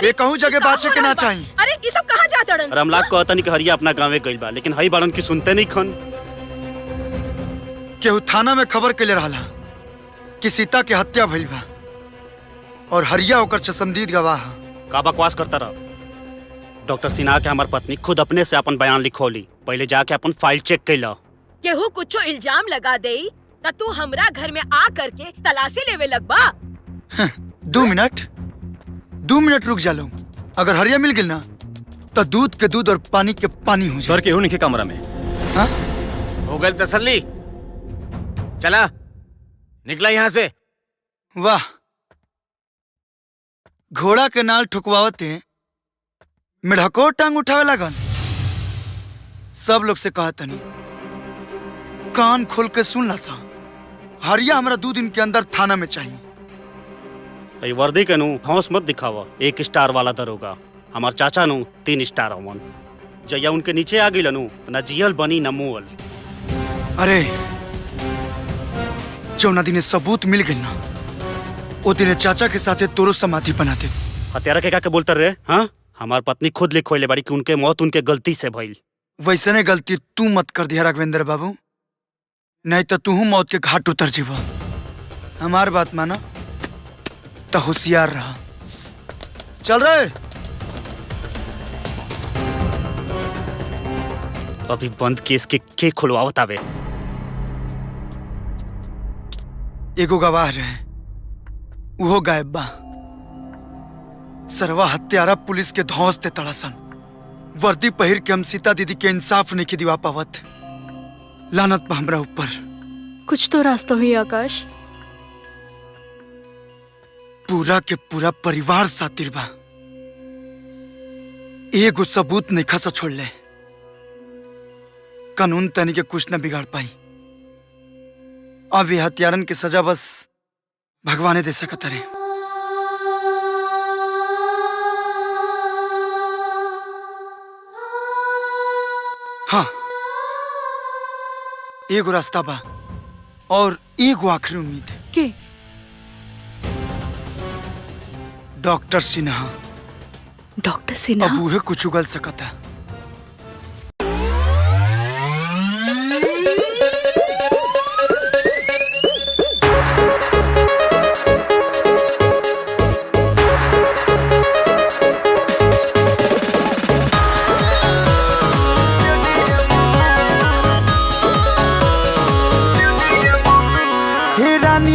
ये कहूँ जगह बाचे के ना चाहिए। अरे ये सब कहाँ जात अड़न? रामलाल कहता नहीं कि हरिया अपना गाँव गइल बा, लेकिन हई बाड़न की सुनते नहीं खन। केहू थाना में खबर के ले रहा कि सीता के हत्या भइल बा और हरिया ओकर चश्मदीद गवाह। का बकवास करता रहा? डॉक्टर सिन्हा के हमार पत्नी खुद अपने से अपन बयान लिखौली। पहले जाके अपन फाइल चेक कैला। केहू कुछो इल्जाम लगा दे त तू हमरा घर में आ करके तलाशी लेवे लगबा। 2 मिनट रुक जा लो। अगर हरिया मिल गई ना तो दूध के दूध और पानी के पानी हो जाए। सर केहू नहीं के कमरा में। हाँ? हो गई तसल्ली। चला निकला यहाँ से। वाह, घोड़ा के नाल ठुकवावते मिढ़को टांग उठावे लगन। सब लोग से कहा तनी कान खोल के सुन ला सा। हरिया हमरा 2 दिन के अंदर थाना में चाहिए। वर्दी के नु हौस मत दिखावा। 1 स्टार वाला दरोगा। हमार चाचा नु 3 स्टार अवन। जया उनके नीचे आ गई नु ना जियल बनी ना मुअल। अरे जौना दिने सबूत मिल गई ना ओ दिने चाचा के साथे तोरो समाधि बना दे। हत्यारा के का बोलते रहे? हाँ, हमार पत्नी खुद लिखोले बाड़ी कि उनके मौत उनके गलती से भइल। वैसने गलती तू मत कर दिया राघवेंद्र बाबू, नहीं तो तू मौत के घाट उतर जीवा। हमार बात माना तो होशियार रहा। चल रहे। अभी बंद केस के खुलवावत आवे। एगो गवाह रहे, वो गायब बा। सरवा हत्यारा पुलिस के धौंस ते तड़ासन। वर्दी पहिर के हम सीता दीदी के इंसाफ नहीं की दिवा पावत। लानत बा हमरा ऊपर। कुछ तो रास्ता हुई आकाश। पूरा के पूरा परिवार सातिर बा। एगो सबूत नहीं खसा छोड़ ले। कानून तनी के कुछ न बिगाड़ पाई। अब ये हत्यारन की सजा बस भगवान दे सकत रे। हाँ, एगो रास्ता बा और एगो आखिरी उम्मीद के डॉक्टर सिन्हा। डॉक्टर सिन्हा अब उहे कुछ उगल सकता।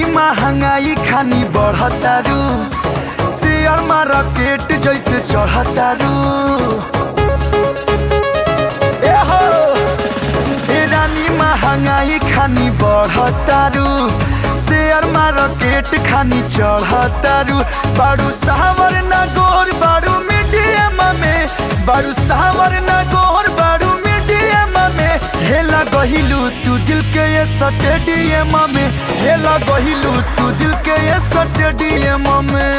महंगाई खानी बढ़तारू, शेयर मार्केट जैसे चढ़तारू। ए हो हे रानी महंगाई खानी बढ़तारू, शेयर मार्केट खानी चढ़तारू। बारू सावर ना गोर बारू मीडियम में, बारू सावर ना गोर बारू मीडियम में। हेला गहिलू तू दिल के ये स्टेडियम में, हेला गहिलू तू दिल के ये स्टेडियम में।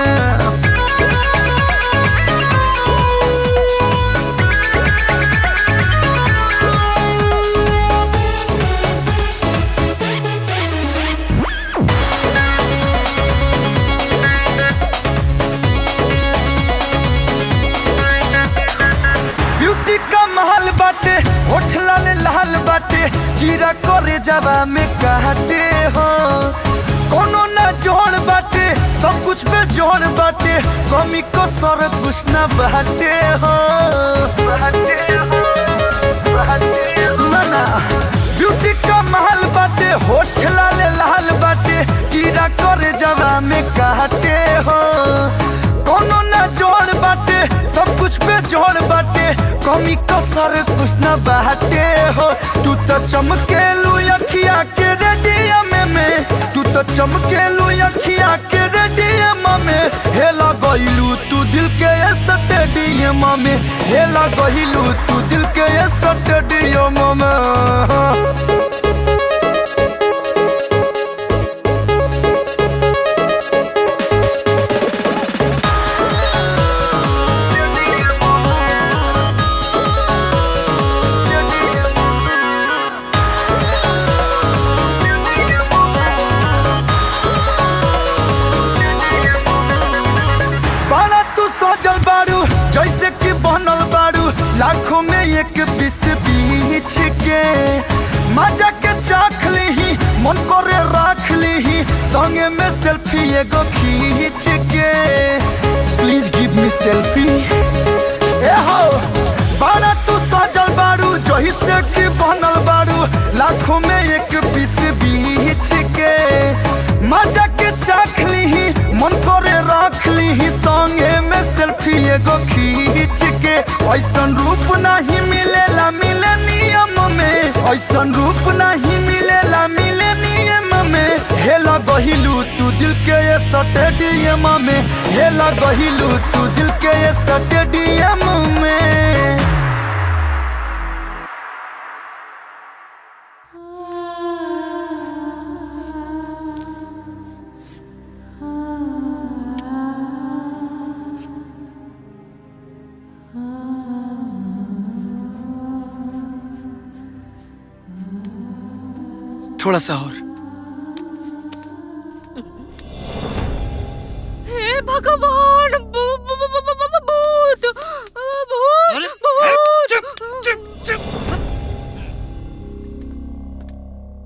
ब्यूटी का महल बाटे, होठ लाल लाल बाटे, कीड़ा करे जवा में काटे हो। कोनो ना जोड़ बाटे, सब कुछ पे जोड़ बाटे, कमी को सर कुछ ना बाटे हो। सुना ना, ब्यूटी का महल बाटे, होठ लाल लाल बाटे, कीड़ा करे जवा में काटे हो। कोनो ना जोड़ बाटे, सब कुछ पे जोड़ बाटे, कमी कसर कुछ न बाटे हो। तू तो चमकेलू अखिया के रेडियम में, तू तो चमकेलू अखिया के रेडियम में। हेला गइलू तू दिल के स्टेडियम में, हेला गइलू तू दिल के स्टेडियम में। जैसे कि बनल बारू लाखों में एक बीस बीच के, मजा के चाख ली मन करे राख ली, संगे में सेल्फी एगो खींच के। Please give me selfie. ए हो बारा तू सजल बारू जैसे कि बनल बारू लाखों में एक बीस बीच के, मजा के चाख ली मन करे राख ली, संगे में सेल्फी एगो खींच के। ऐसन रूप नहीं मिलेला मिलेनियम में, ऐसन रूप नहीं मिलेला मिलेनियम में। हेला गहिलू तू दिल के स्टेडियम में, हेला गहिलू तू दिल के स्टेडियम में। थोड़ा सा और। हे भगवान, भूत भूत भूत।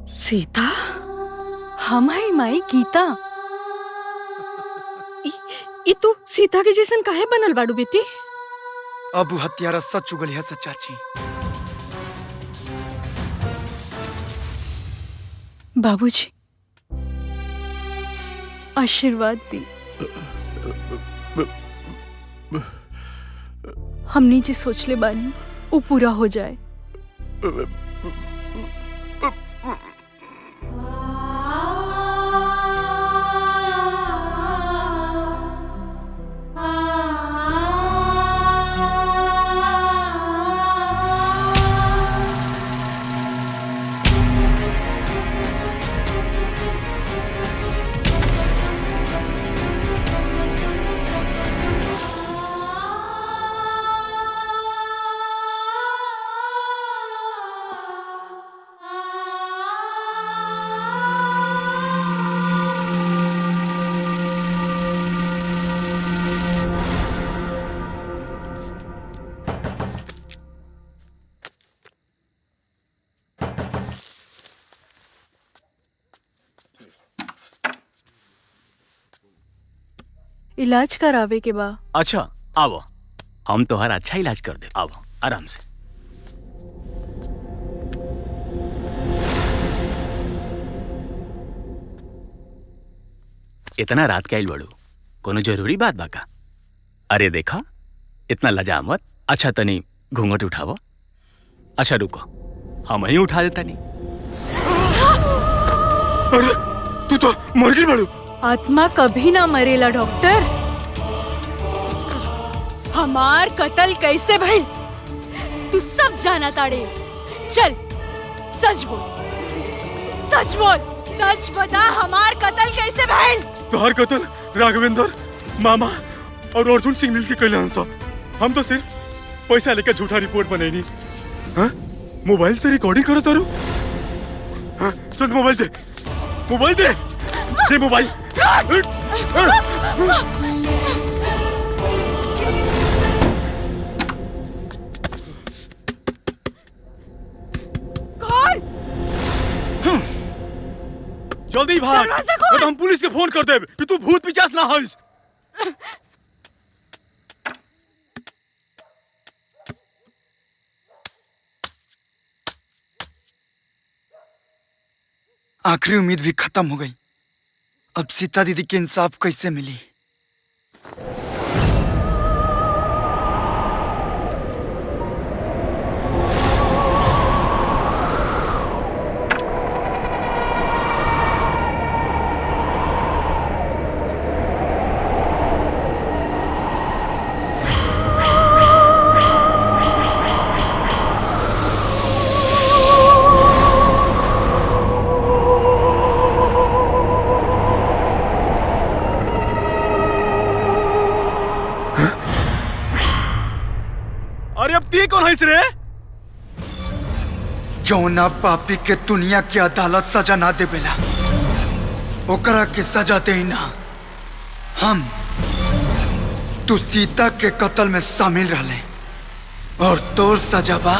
सीता, हम है माई गीता। ई तू सीता के जैसन काहे बनल बाड़ू बेटी? अब हत्यारा सच उगल है सच्चाची। बाबूजी आशीर्वाद दी, हमने जो सोच ले बानी वो पूरा हो जाए। इलाज करावे के बा। अच्छा आओ, हम तोहर अच्छा इलाज कर दे। आओ आराम से। इतना रात के आइल बड़ू, कोनो जरूरी बात बा का? अरे देखा, इतना लजा मत। अच्छा तनी घूंघट उठावो। अच्छा रुको, हम ही उठा देता नहीं। अरे तू तो मर गई बड़ू। आत्मा कभी ना मरेला डॉक्टर। हमार कत्ल कैसे भइल तू सब जाना ताड़े। चल सच बोल, सच बोल, सच बता, हमार कत्ल कैसे भइल? तुहार कत्ल राघवेंद्र मामा और अर्जुन सिंह मिल के कैलान साहब। हम तो सिर्फ पैसा लेकर झूठा रिपोर्ट बनैनी। हाँ? मोबाइल से रिकॉर्डिंग करत तारू? हाँ? चल मोबाइल दे, मोबाइल दे, दे मोबाइल। कौन? जल्दी भाग, नहीं तो हम पुलिस के फोन कर देब कि तू भूत पिचास ना हइस। आखिरी उम्मीद भी खत्म हो गई। अब सीता दीदी के इंसाफ कैसे मिली? अरे अब ती कौन हइस रे? जौना पापी के दुनिया की अदालत सजा ना देवेला ओकरा के सजा देना हम। तू सीता के कत्ल में शामिल रहले और तोर सजा बा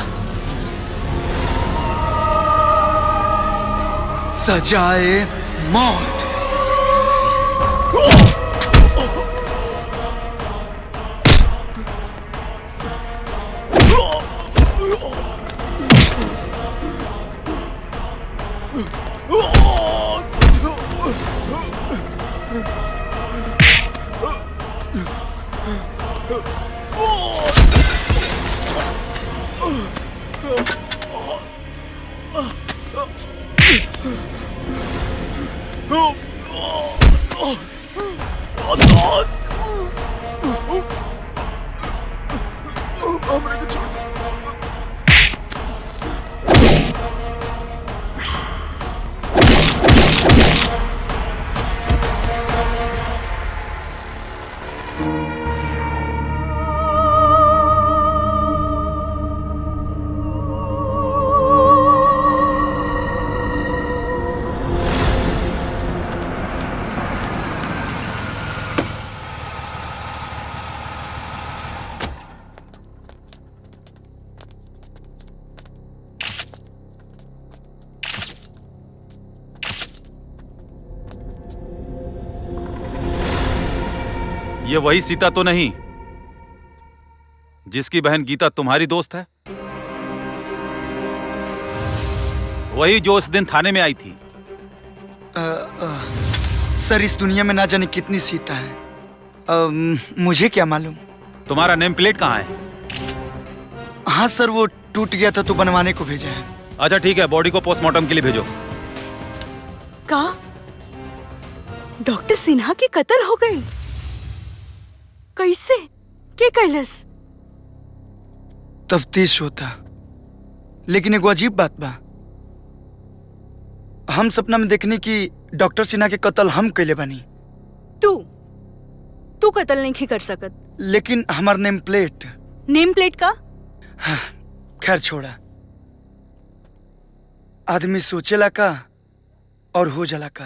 सजाए मौत। ये वही सीता तो नहीं जिसकी बहन गीता तुम्हारी दोस्त है? वही जो उस दिन थाने में आई थी? सर इस दुनिया में ना जाने कितनी सीता है, मुझे क्या मालूम। तुम्हारा नेम प्लेट कहाँ है? हाँ सर वो टूट गया था तो बनवाने को भेजा है। अच्छा ठीक है, बॉडी को पोस्टमार्टम के लिए भेजो। का डॉक्टर सिन्हा की कत्ल हो गई? कैसे? के कैलस? तफ्तीश होता, लेकिन एक अजीब बात बा। हम सपना में देखने की डॉक्टर सिन्हा के कत्ल हम कैले बनी। तू कत्ल नहीं कर सकत। लेकिन हमार नेम प्लेट का? खैर छोड़ा, आदमी सोचेला का और हो जाला का।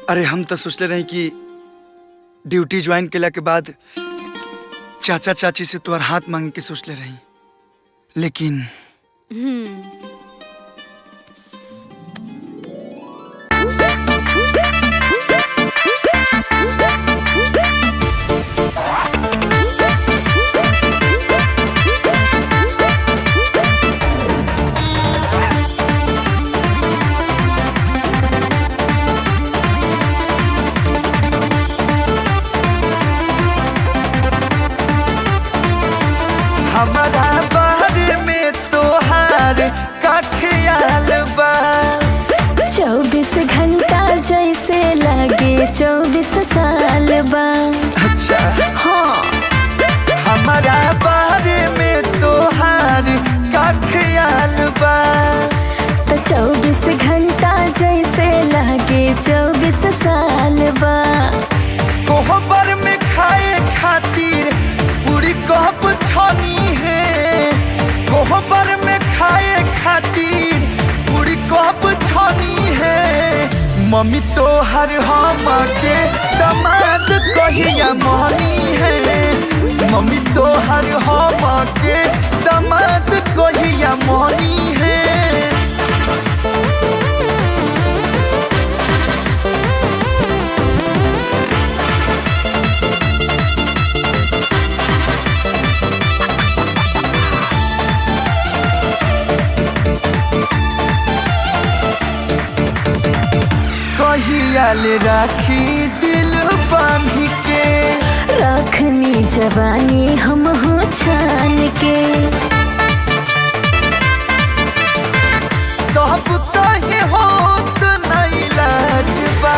अरे हम तो सोचले रहे कि ड्यूटी ज्वाइन केला के बाद चाचा चाची से तोहर हाथ मांगे के सोचले रही, लेकिन 24 साल बा। अच्छा हाँ हमारा बारे में तोहार का ख्याल बा। तो 24 घंटा जैसे लागे 24 साल बा। कोहबर में खाए खातिर पूरी कप छनी है। कोहबर में खाए खातिर पूरी कप छनी है। मम्मी तो हर हम के दामाद कहिया मनी है। मम्मी तो हर हम के दामाद कहिया मनी है। कहियाल राखी दिल बांधी के। रखनी जवानी हम हो छान के। तब कहे होत नहीं लाज बा।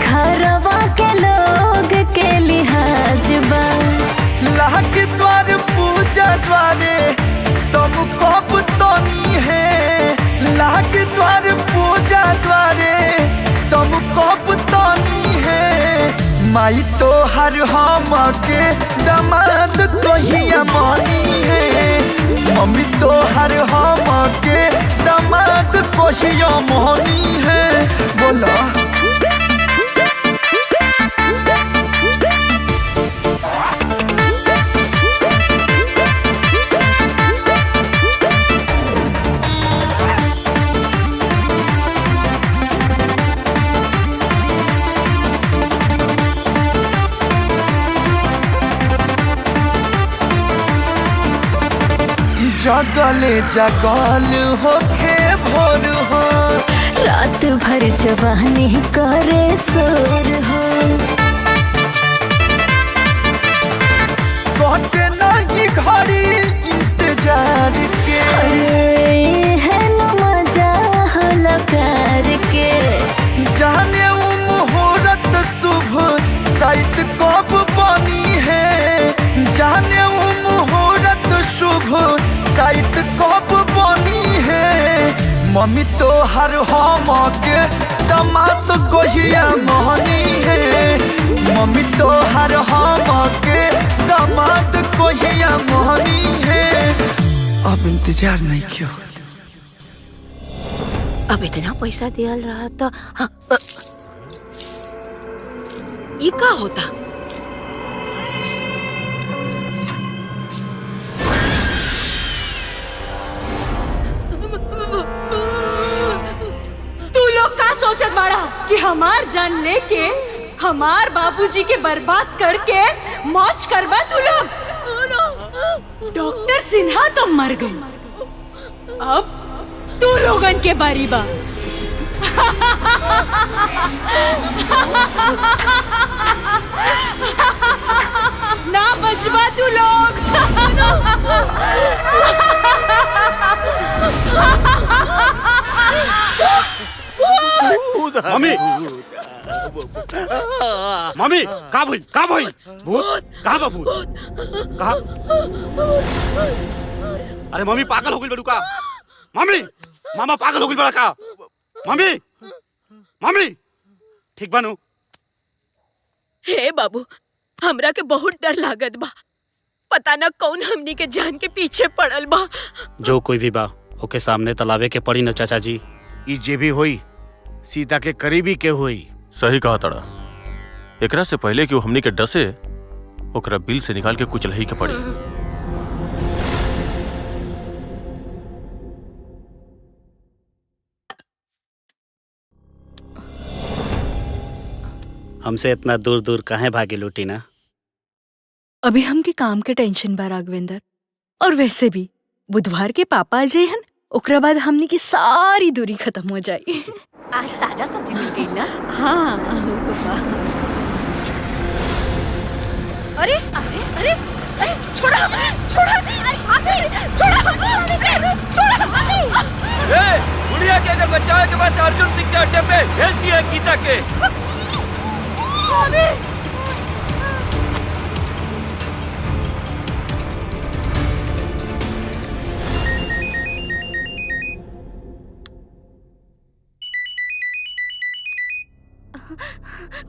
घरवा के लोग के लिहाज बा। लाग द्वार पूजा द्वारे तुम कब तनी है। लाग द्वार पूजा द्वारे तुम कब तनी है। माई तो हर हम के दामाद कहिया मनी है। मम्मी तो हर हम के दामाद कहिया मनी है। बोला जगले जगल होखे भोर हो। रात भर जवानी करे शोर हो। कटे नहीं घड़ी इंतजार के। है न मजा होला प्यार के। जाने वो मुहूर्त शुभ साइत कब बनी है। जाने वो मुहूर्त शुभ साइत कब बनी है। मम्मी तो हर हम के दामाद कहिया मनी है। मम्मी तो हर हम के दामाद कहिया मनी है। अब इंतजार नहीं क्यों। अब इतना पैसा दियल रहा तो हाँ, ये का होता? तू लोग का सोचत बाड़ा कि हमार जान लेके हमार बाबूजी के बर्बाद करके मौज करबा तू लोग। डॉक्टर सिन्हा तो मर गए। अब तू लोगन के बारी बा। ना बचबा तू लोग। मम्मी मम्मी का भाई भूत कहाँ बा भूत कहाँ? अरे मम्मी पागल हो गई बड़ू का? मम्मी मामा पागल हो गई बड़ा का? मम्मी मम्मी ठीक बानू? हे बाबू हमरा के बहुत डर लागत बा। पता न कौन हमनी के जान के पीछे पड़ल बा। जो कोई भी बा ओके सामने तलावे के पड़ी न चाचा जी। ई जे भी होई सीता के करीबी के होई। सही कहा तड़ा। एकरा से पहले कि वो हमनी के डसे ओकरा बिल से निकाल के कुछ लही के पड़ी। हमसे इतना दूर दूर काहे भागे लूटी ना? अभी हमके काम के टेंशन बा राघवेंद्र। और वैसे भी बुधवार के पापा आ जाइहन, ओकरा बाद हमनी की सारी दूरी खत्म हो जाई। आज ताजा सब्जी मिल गई ना? हाँ अरे अरे अरे अरे छोड़ा छोड़ा बुढ़िया के जब बचाव के बाद अर्जुन सिंह के अड्डे पे भेज दिया गीता के।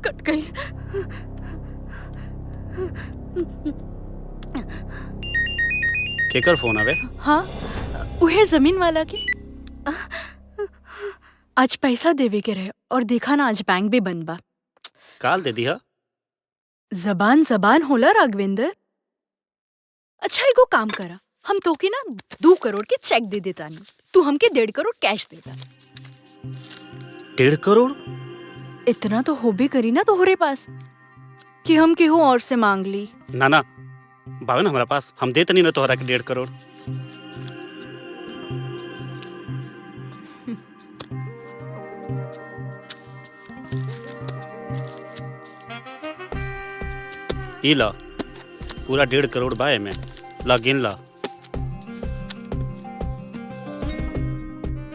कट गई। केकर फोन आवे? हाँ, उहे जमीन वाला के। आज पैसा देवे के रहे और देखा ना आज बैंक भी बंद बा। काल दे दिया। जबान जबान होला राघवेंद्र। अच्छा एगो काम करा, हम तो के ना 2 करोड़ के चेक दे देता नहीं, तू हमके 1.5 करोड़ कैश देता। 1.5 करोड़? इतना तो हो भी करी ना तोहरे पास कि हम केहू और से मांग ली। ना ना बावन हमारा पास, हम देते नहीं ना तोहरा के 1.5 करोड़। ई ला पूरा 1.5 करोड़ बाय में ला गिन ला।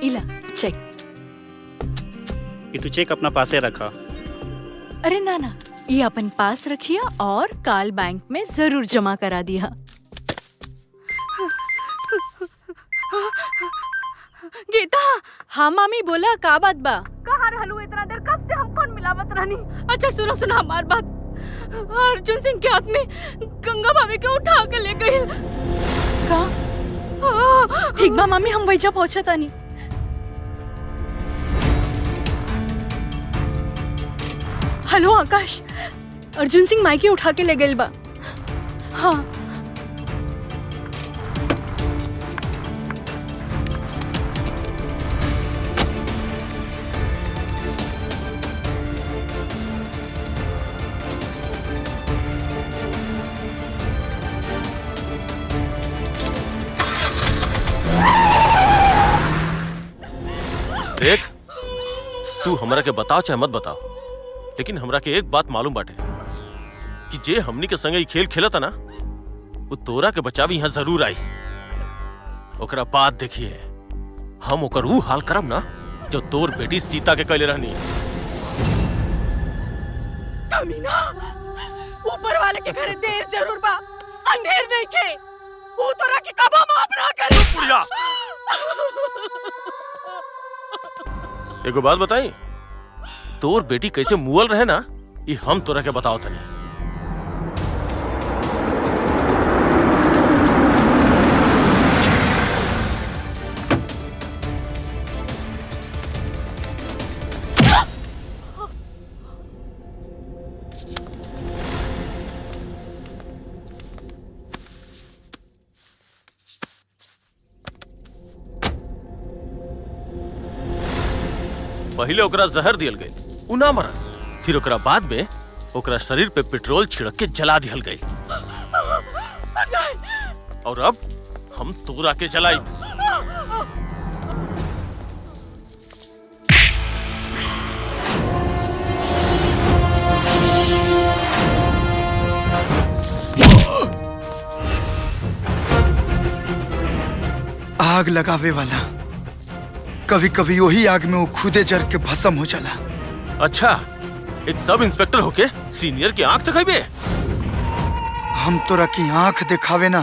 इला चेक। ये तू चेक अपना पासे रखा। अरे ना ना, ये अपन पास रखिया और काल बैंक में जरूर जमा करा दिया। गीता। हाँ मामी बोला, का बात बा? कहाँ रहलू इतना देर, कब से हम फोन मिलावत रहनी। अच्छा सुनो सुनो हमार बात, अर्जुन सिंह के हाथ में गंगा भाभी के उठा के ले गई। का? ठीक बा मामी, हम वैजा पहुंचा तानी। हेलो आकाश, अर्जुन सिंह मायके उठा के ले गए बा। हाँ देख, तू हमरा के बताओ चाहे मत बताओ, लेकिन हमरा के एक बात मालूम बाटे कि जे हमनी के संगे खेल खेलता ना, वो तोरा के बचावी यहाँ जरूर आई। ओकरा बाद देखिए हम ओकर वो हाल करब ना जो तोर बेटी सीता के कैले रहनी। कमीना, ऊपर वाले के घरे देर जरूर बा, अंधेर नहीं के। वो तोरा के कबो माफ ना करी। बुढ़िया, एगो बात बताई, तोर बेटी कैसे मुअल रहे ना, ये हम तोरा के बताओ तनी। पहले ओकरा जहर दियल गई, उ ना मरा। फिर ओकरा बाद में ओकरा शरीर पे पेट्रोल छिड़क के जला दियल गई। और अब हम तोरा के जलाई। आग लगावे वाला कभी कभी वही आग में वो खुदे जर के भस्म हो जाला। अच्छा, एक सब इंस्पेक्टर होके सीनियर की आंख दिखाइबे? हम तोरा की आंख दिखावे ना,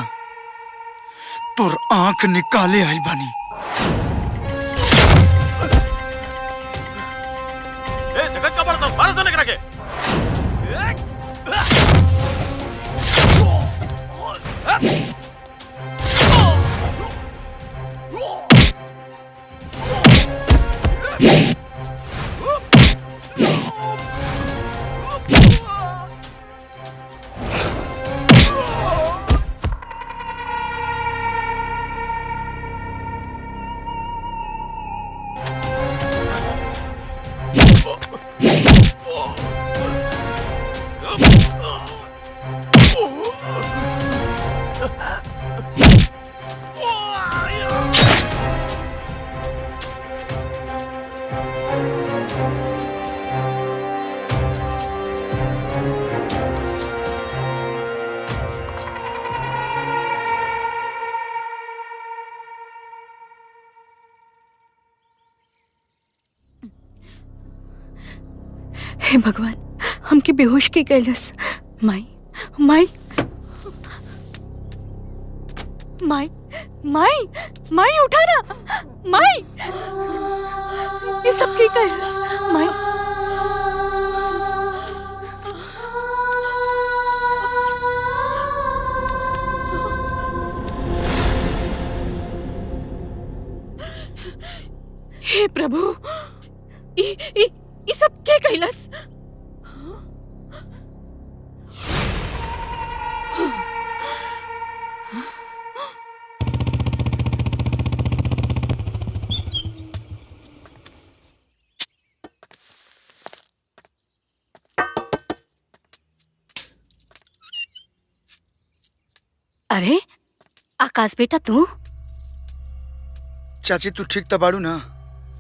तोर आंख निकाले आइल बानी। ए, जगत का बड़ा बारह से निकल के। हे भगवान, हमके बेहोश के कैलस। माई माई माई माई माई उठा ना माई, ये सब की कैलस माई। हे प्रभु, ई सब के कैलस? अरे आकाश बेटा, तू? चाची तू ठीक तो बाड़ू ना?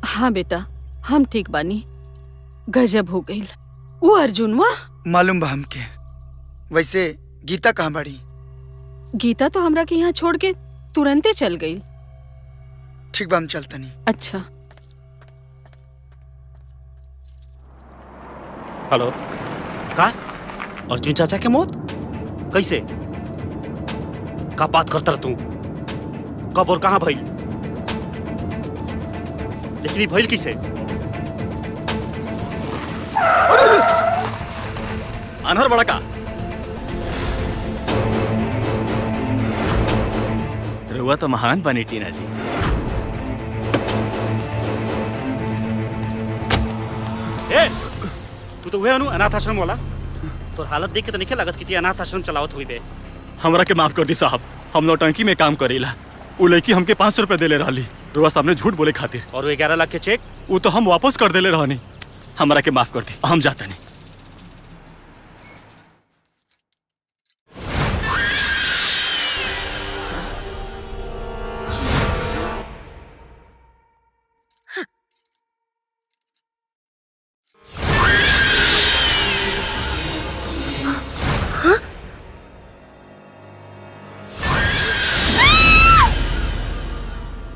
हाँ बेटा, हम ठीक बानी। गजब हो गई। वो अर्जुनवा मालूम बा हमके। वैसे गीता कहाँ बाड़ी? गीता तो हमरा के यहाँ छोड़ के तुरंते चल गई। ठीक बा, हम चलतनी। अच्छा। हेलो, का अर्जुन चाचा के मौत कैसे? का बात करता तू? कब और कहाँ भइल? लेकिन ये भइल किसे? अनहर बड़ा का रुआ तो महान बनी टीना जी। ए, तू तो वह अनु अनाथ आश्रम वाला। तो हालत देख के तो नहीं लागत कि अनाथ आश्रम चलावत हुई बे। हमरा के माफ कर दी साहब, हम नौटंकी में काम करेला। उ लड़की हमके 500 रुपए देले रहली रुआ सामने झूठ बोले खातिर। और वो 11 लाख के चेक? वो तो हम वापस कर देले रहनी। हमरा के माफ कर दी, हम जाता नहीं।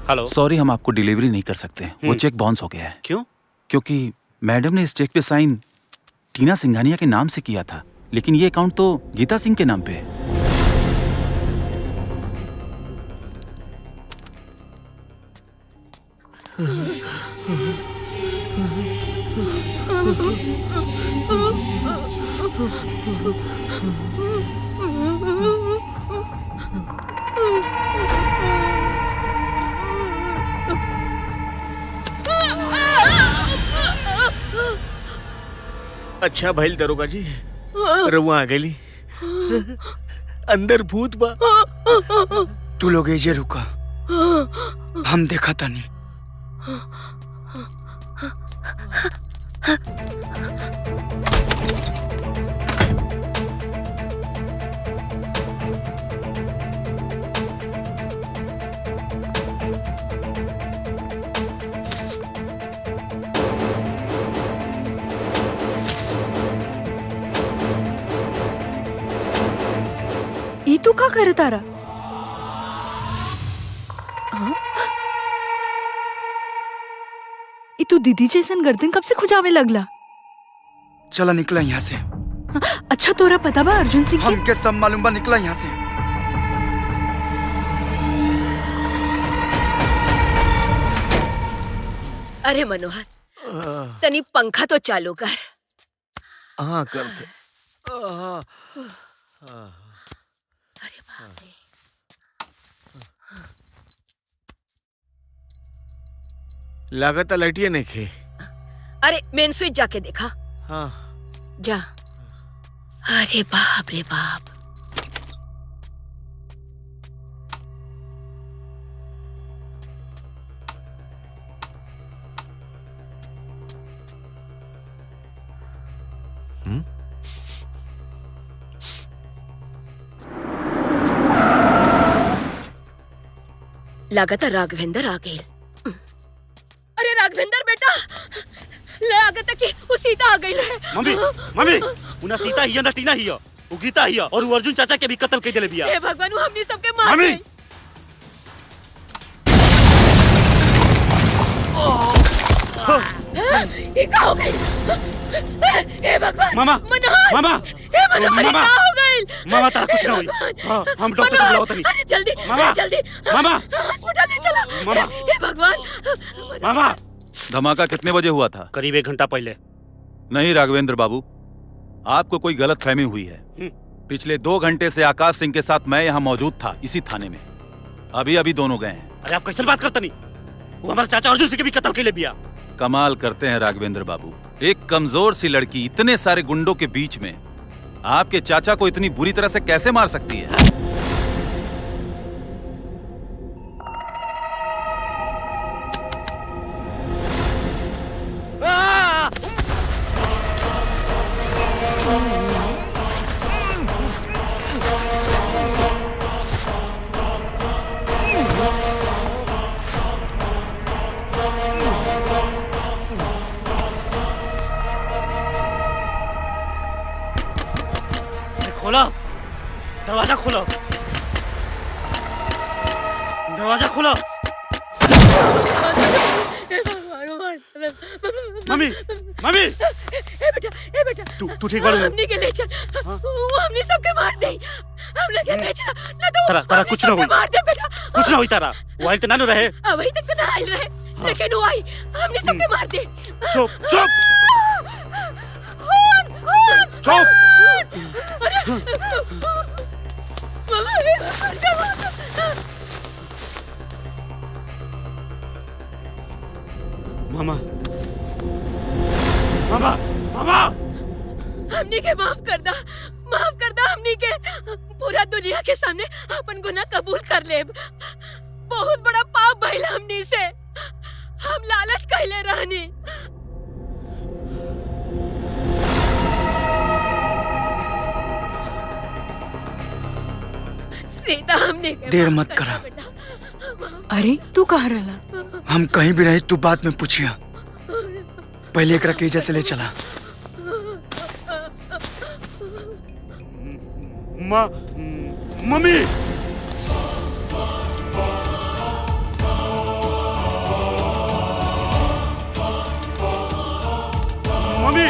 हेलो, सॉरी, हम आपको डिलीवरी नहीं कर सकते। वो चेक बाउंस हो गया है। क्यों? क्योंकि मैडम ने इस चेक पे साइन टीना सिंघानिया के नाम से किया था, लेकिन ये अकाउंट तो गीता सिंह के नाम पे है। अच्छा भइल दरोगा जी, रउआ आ गई। अंदर भूत बा। तू लोग एजे रुका, हम देखा तानी। ई तू का करे तारा? ई तू दीदी जैसन गर्दन कब से खुजावे लगला? चला निकला यहाँ से। अच्छा तोरा पता बा अर्जुन सिंह? हमके सब मालूम बा, निकला यहाँ से। अरे मनोहर, तनी पंखा तो चालू कर। हाँ करते। अरे बाप रे। लागत लटिए नहीं खे। अरे मेन स्विच जाके देखा। हाँ जा। अरे बाप रे बाप। लागत राघवेंद्र आ गए। अरे राघवेंद्र बेटा, लागत कि वो सीता आ गई है। मम्मी, मम्मी, उना सीता हिया ना टीना हिया, वो गीता हिया और वो अर्जुन चाचा के भी कत्ल कर देले बिया। हे भगवान, वो हमनी सबके मार मम्मी, ये क्या हो गई? हे भगवान मामा मनोहर मामा हे मनोहर मामा क्या हो गइल मामा तारा कुछ ना होई हाँ, हम डॉक्टर को बुलाओ तनी अरे जल्दी मामा जल्दी मामा हॉस्पिटल ले चलो मामा हे भगवान मामा धमाका कितने बजे हुआ था? करीब 1 घंटा पहले। नहीं राघवेंद्र बाबू, आपको कोई गलत फहमी हुई है। पिछले 2 घंटे से आकाश सिंह के साथ मैं यहाँ मौजूद था, इसी थाने में। अभी अभी दोनों गए हैं। अरे आप कैसे बात करते नहीं? वो हमारे चाचा अर्जुन सिंह के भी कत्ल के लिए बिया। कमाल करते हैं राघवेंद्र बाबू, एक कमजोर सी लड़की इतने सारे गुंडों के बीच में आपके चाचा को इतनी बुरी तरह से कैसे मार सकती है? खोला दरवाजा, खोलो दरवाजा, खोलो। मम्मी मम्मी ए बेटा तू ठीक बाड़ू? हमनी के ले चल वो हमनी सबके मार दे। हम लगे ले चल ना तो तारा तारा कुछ ना होई, मार दे बेटा कुछ ना होई तारा। वो आइल त ना रहे। वही तक तो ना आइल रहे लेकिन वो आई हमने सबके मार दे। चुप चुप चुप। मामा मामा मामा हमनी के माफ कर दा हमनी के पूरा दुनिया के सामने अपन गुनाह कबूल कर ले। बहुत बड़ा पाप भइल हमनी से, हम लालच कहले रहनी। सीता हमने देर मत करा। अरे तू कहाँ रहला? हम कहीं भी रहे तू बाद में पूछिया, पहले एक रकेजा से ले चला। मम्मी मम्मी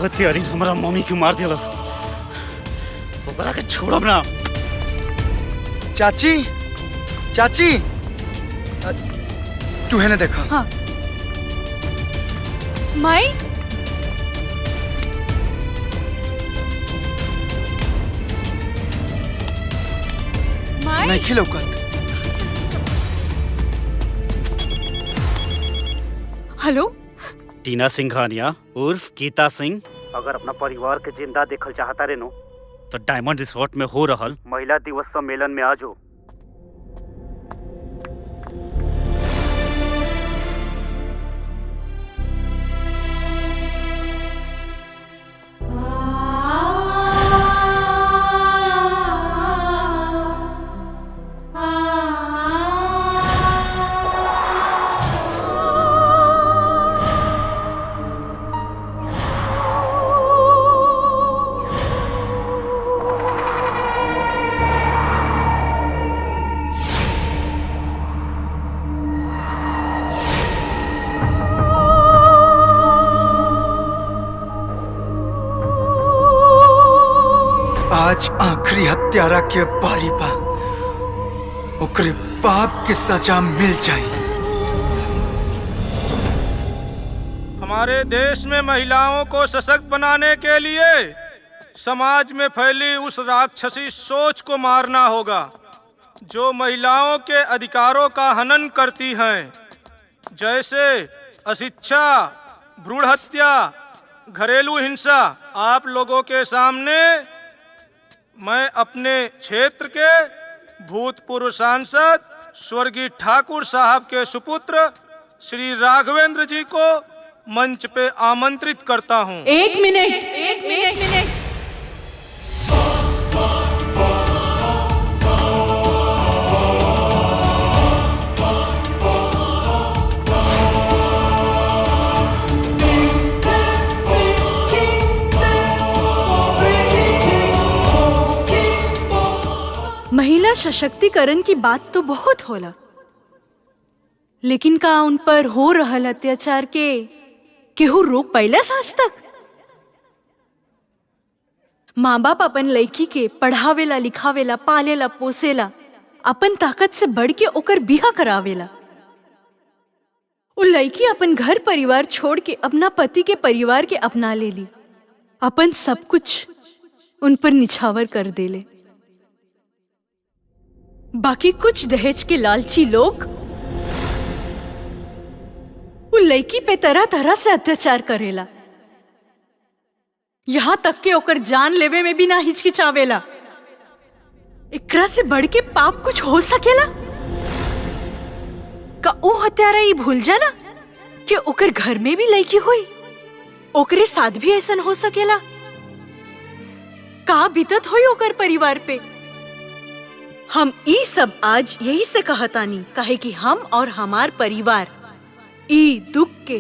हत्यारी हमारा मम्मी के मार दिलस, ओकरा के छोड़ब ना। चाची चाची तू है ना देखा? हाँ। माई माई नहीं खिलौकत। हेलो टीना सिंघानिया उर्फ गीता सिंह अगर अपना परिवार के जिंदा देखल चाहता रे नो तो डायमंड रिसोर्ट में हो रहल महिला दिवस सम्मेलन में आ जाओ। आज आखिरी हत्यारा के बारी बा, ओकरे बाप की सजा मिल जाए। हमारे देश में महिलाओं को सशक्त बनाने के लिए समाज में फैली उस राक्षसी सोच को मारना होगा जो महिलाओं के अधिकारों का हनन करती हैं, जैसे अशिक्षा, भ्रूण हत्या, घरेलू हिंसा। आप लोगों के सामने मैं अपने क्षेत्र के भूतपूर्व सांसद स्वर्गीय ठाकुर साहब के सुपुत्र श्री राघवेंद्र जी को मंच पे आमंत्रित करता हूं। एक मिनट सशक्तिकरण की बात तो बहुत होला, लेकिन का उन पर हो रहल अत्याचार के केहू रोक पाइलस आज तक? माँ बाप अपन लड़की के पढ़ावेला, लिखावेला, पालेला, पोसेला, अपन ताकत से बढ़ के ओकर बिहा करावेला। उ लड़की अपन घर परिवार छोड़ के अपना पति के परिवार के अपना ले ली, अपन सब कुछ उन पर निछावर कर देले। बाकी कुछ दहेज के लालची लोग उ लड़की पे तरह तरह से अत्याचार करेला, यहाँ तक के ओकर जान लेवे में भी ना हिचकिचावेला। एकरा से बढ़ के पाप कुछ हो सकेला का? ओ हत्यारा ये भूल जाना कि ओकर घर में भी लड़की हुई, ओकरे साथ भी ऐसा हो सकेला? का बीतत हुई ओकर परिवार पे? हम ई सब आज यही से कहतानी, काहे कि हम और हमार परिवार ई दुख के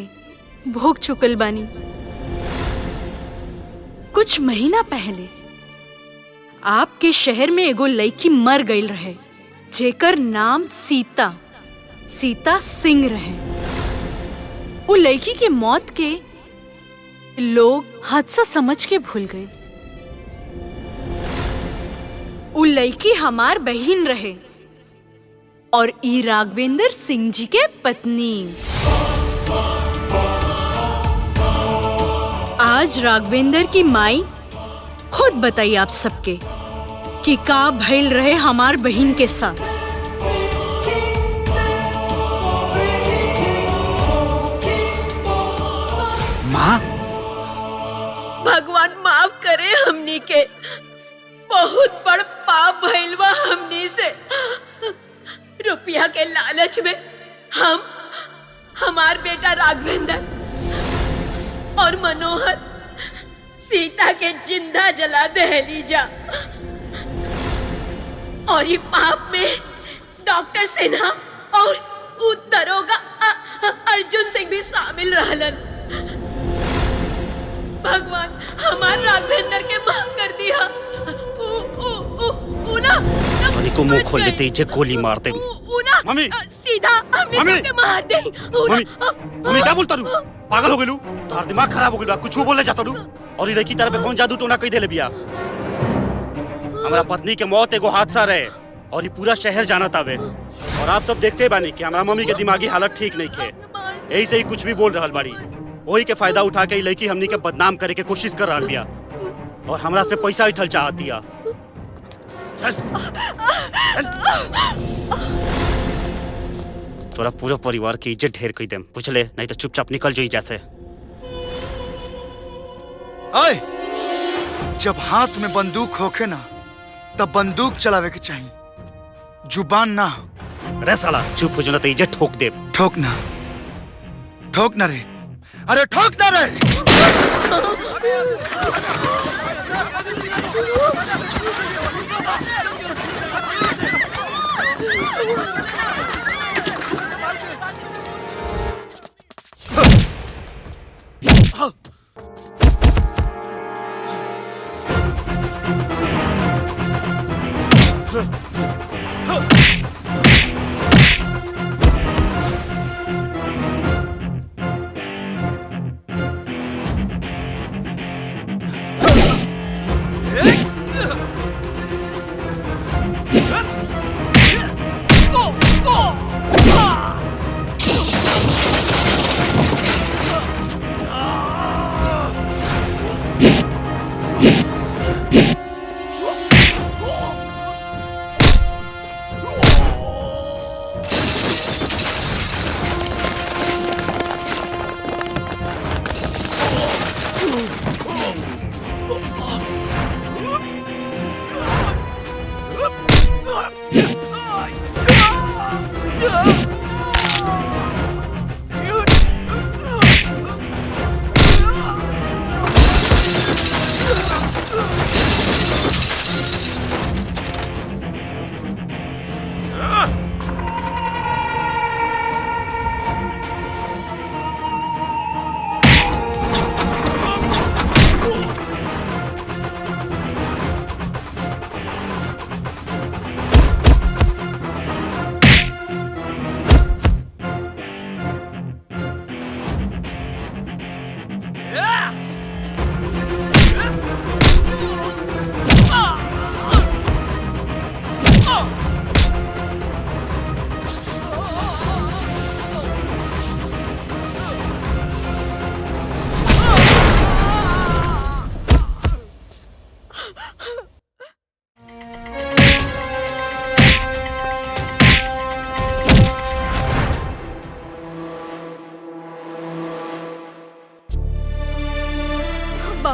भोग चुकल बानी। कुछ महीना पहले आपके शहर में एगो लड़की मर गई रहे, जेकर नाम सीता सिंह रहे। वो लड़की के मौत के लोग हादसा समझ के भूल गए। वो लड़की हमार बहन रहे और ई राघवेंद्र सिंह जी के पत्नी। आज राघवेंद्र की माई खुद बताई आप सबके कि का भइल रहे हमार बहन के साथ। माँ, भगवान माफ करे हमनी के, बहुत बड़ पाप भइल बा हमनी से। रुपया के लालच में हम, हमार बेटा राघवेंद्र और मनोहर सीता के जिंदा जला दहली जा, और ये पाप में डॉक्टर सिन्हा और दरोगा अर्जुन सिंह भी शामिल रहलन। भगवान हमार राघवेंद्र के माफ कर दिया। को मुंह खोल देते ही गोली मार दे। मम्मी सीधा हमने सबके मार दे। मम्मी क्या बोलता तू? पागल हो गेलू? तार दिमाग खराब हो गेलू? कुछ बोले जाता तू? और ये लड़की तरफ कौन जादू टोना कह देले बिया? हमारा पत्नी के मौत एगो हादसा रहे और ये पूरा शहर जाना तावे, और आप सब देखते बानी कि हमारा मम्मी के दिमागी हालत ठीक नहीं थे, यही से ही कुछ भी बोल रहल बाड़ी। वही के फायदा उठा के लड़की हमनी के बदनाम करे के कोशिश कर रहल बिया और हमरा से पैसा उठल चाहत दिया। चल। तोरा पूरा परिवार की इज्जत ढेर कई देम, बुझले? नहीं तो चुपचाप निकल जाई जैसे। ओए, जब हाथ में बंदूक होखे ना तब बंदूक चलावे के चाहिए, जुबान ना। अरे साला चुप हो जाना तो इज्जत ठोक दे। ठोक ना रे, अरे ठोक ना रे।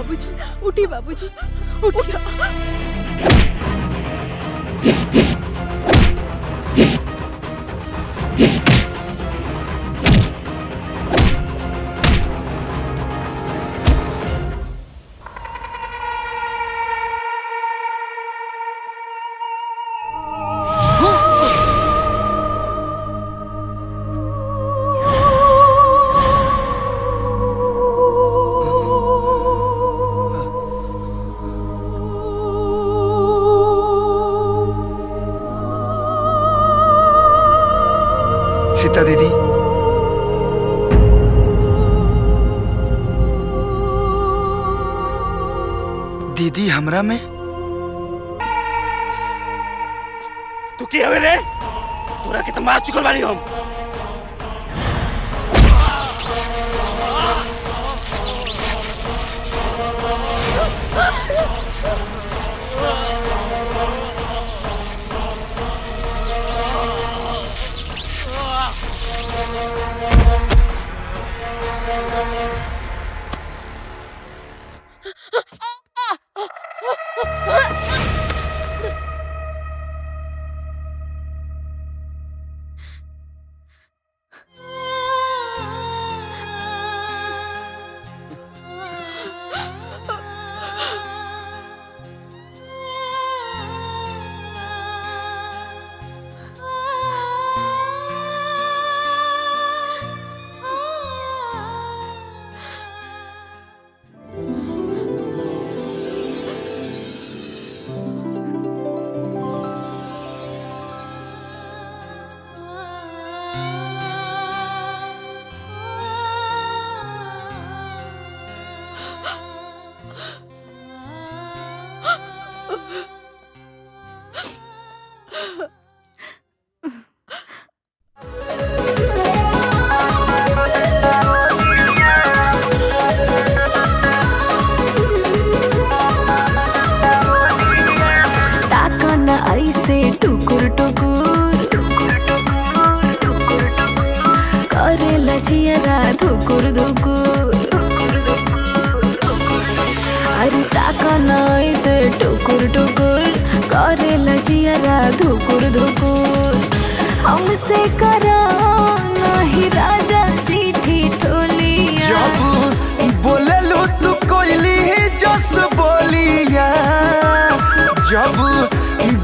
बाबूजी, उठी बाबूजी, उठा। सीता दीदी, दीदी हमरा में तू की हवे रे? तोरा के तो मार चुकल बानी हम। ऐसे टुकुर टुकुर करे लजियरा धुकुर धुकुर। अरे ताका ना ऐसे टुकुर टुकुर करे लजियरा धुकुर धुकुर। हमसे करा नहीं राजा जी ठिठोलिया। जब बोले लो तू कोयली जस बोलिया, जब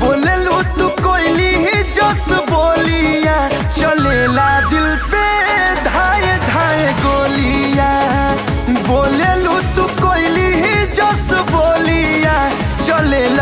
बोले लो तू कोयली जस बोलिया, चलेला दिल पे धाए धाए गोलिया। बोले लो तू कोयली जस बोलिया, चलेला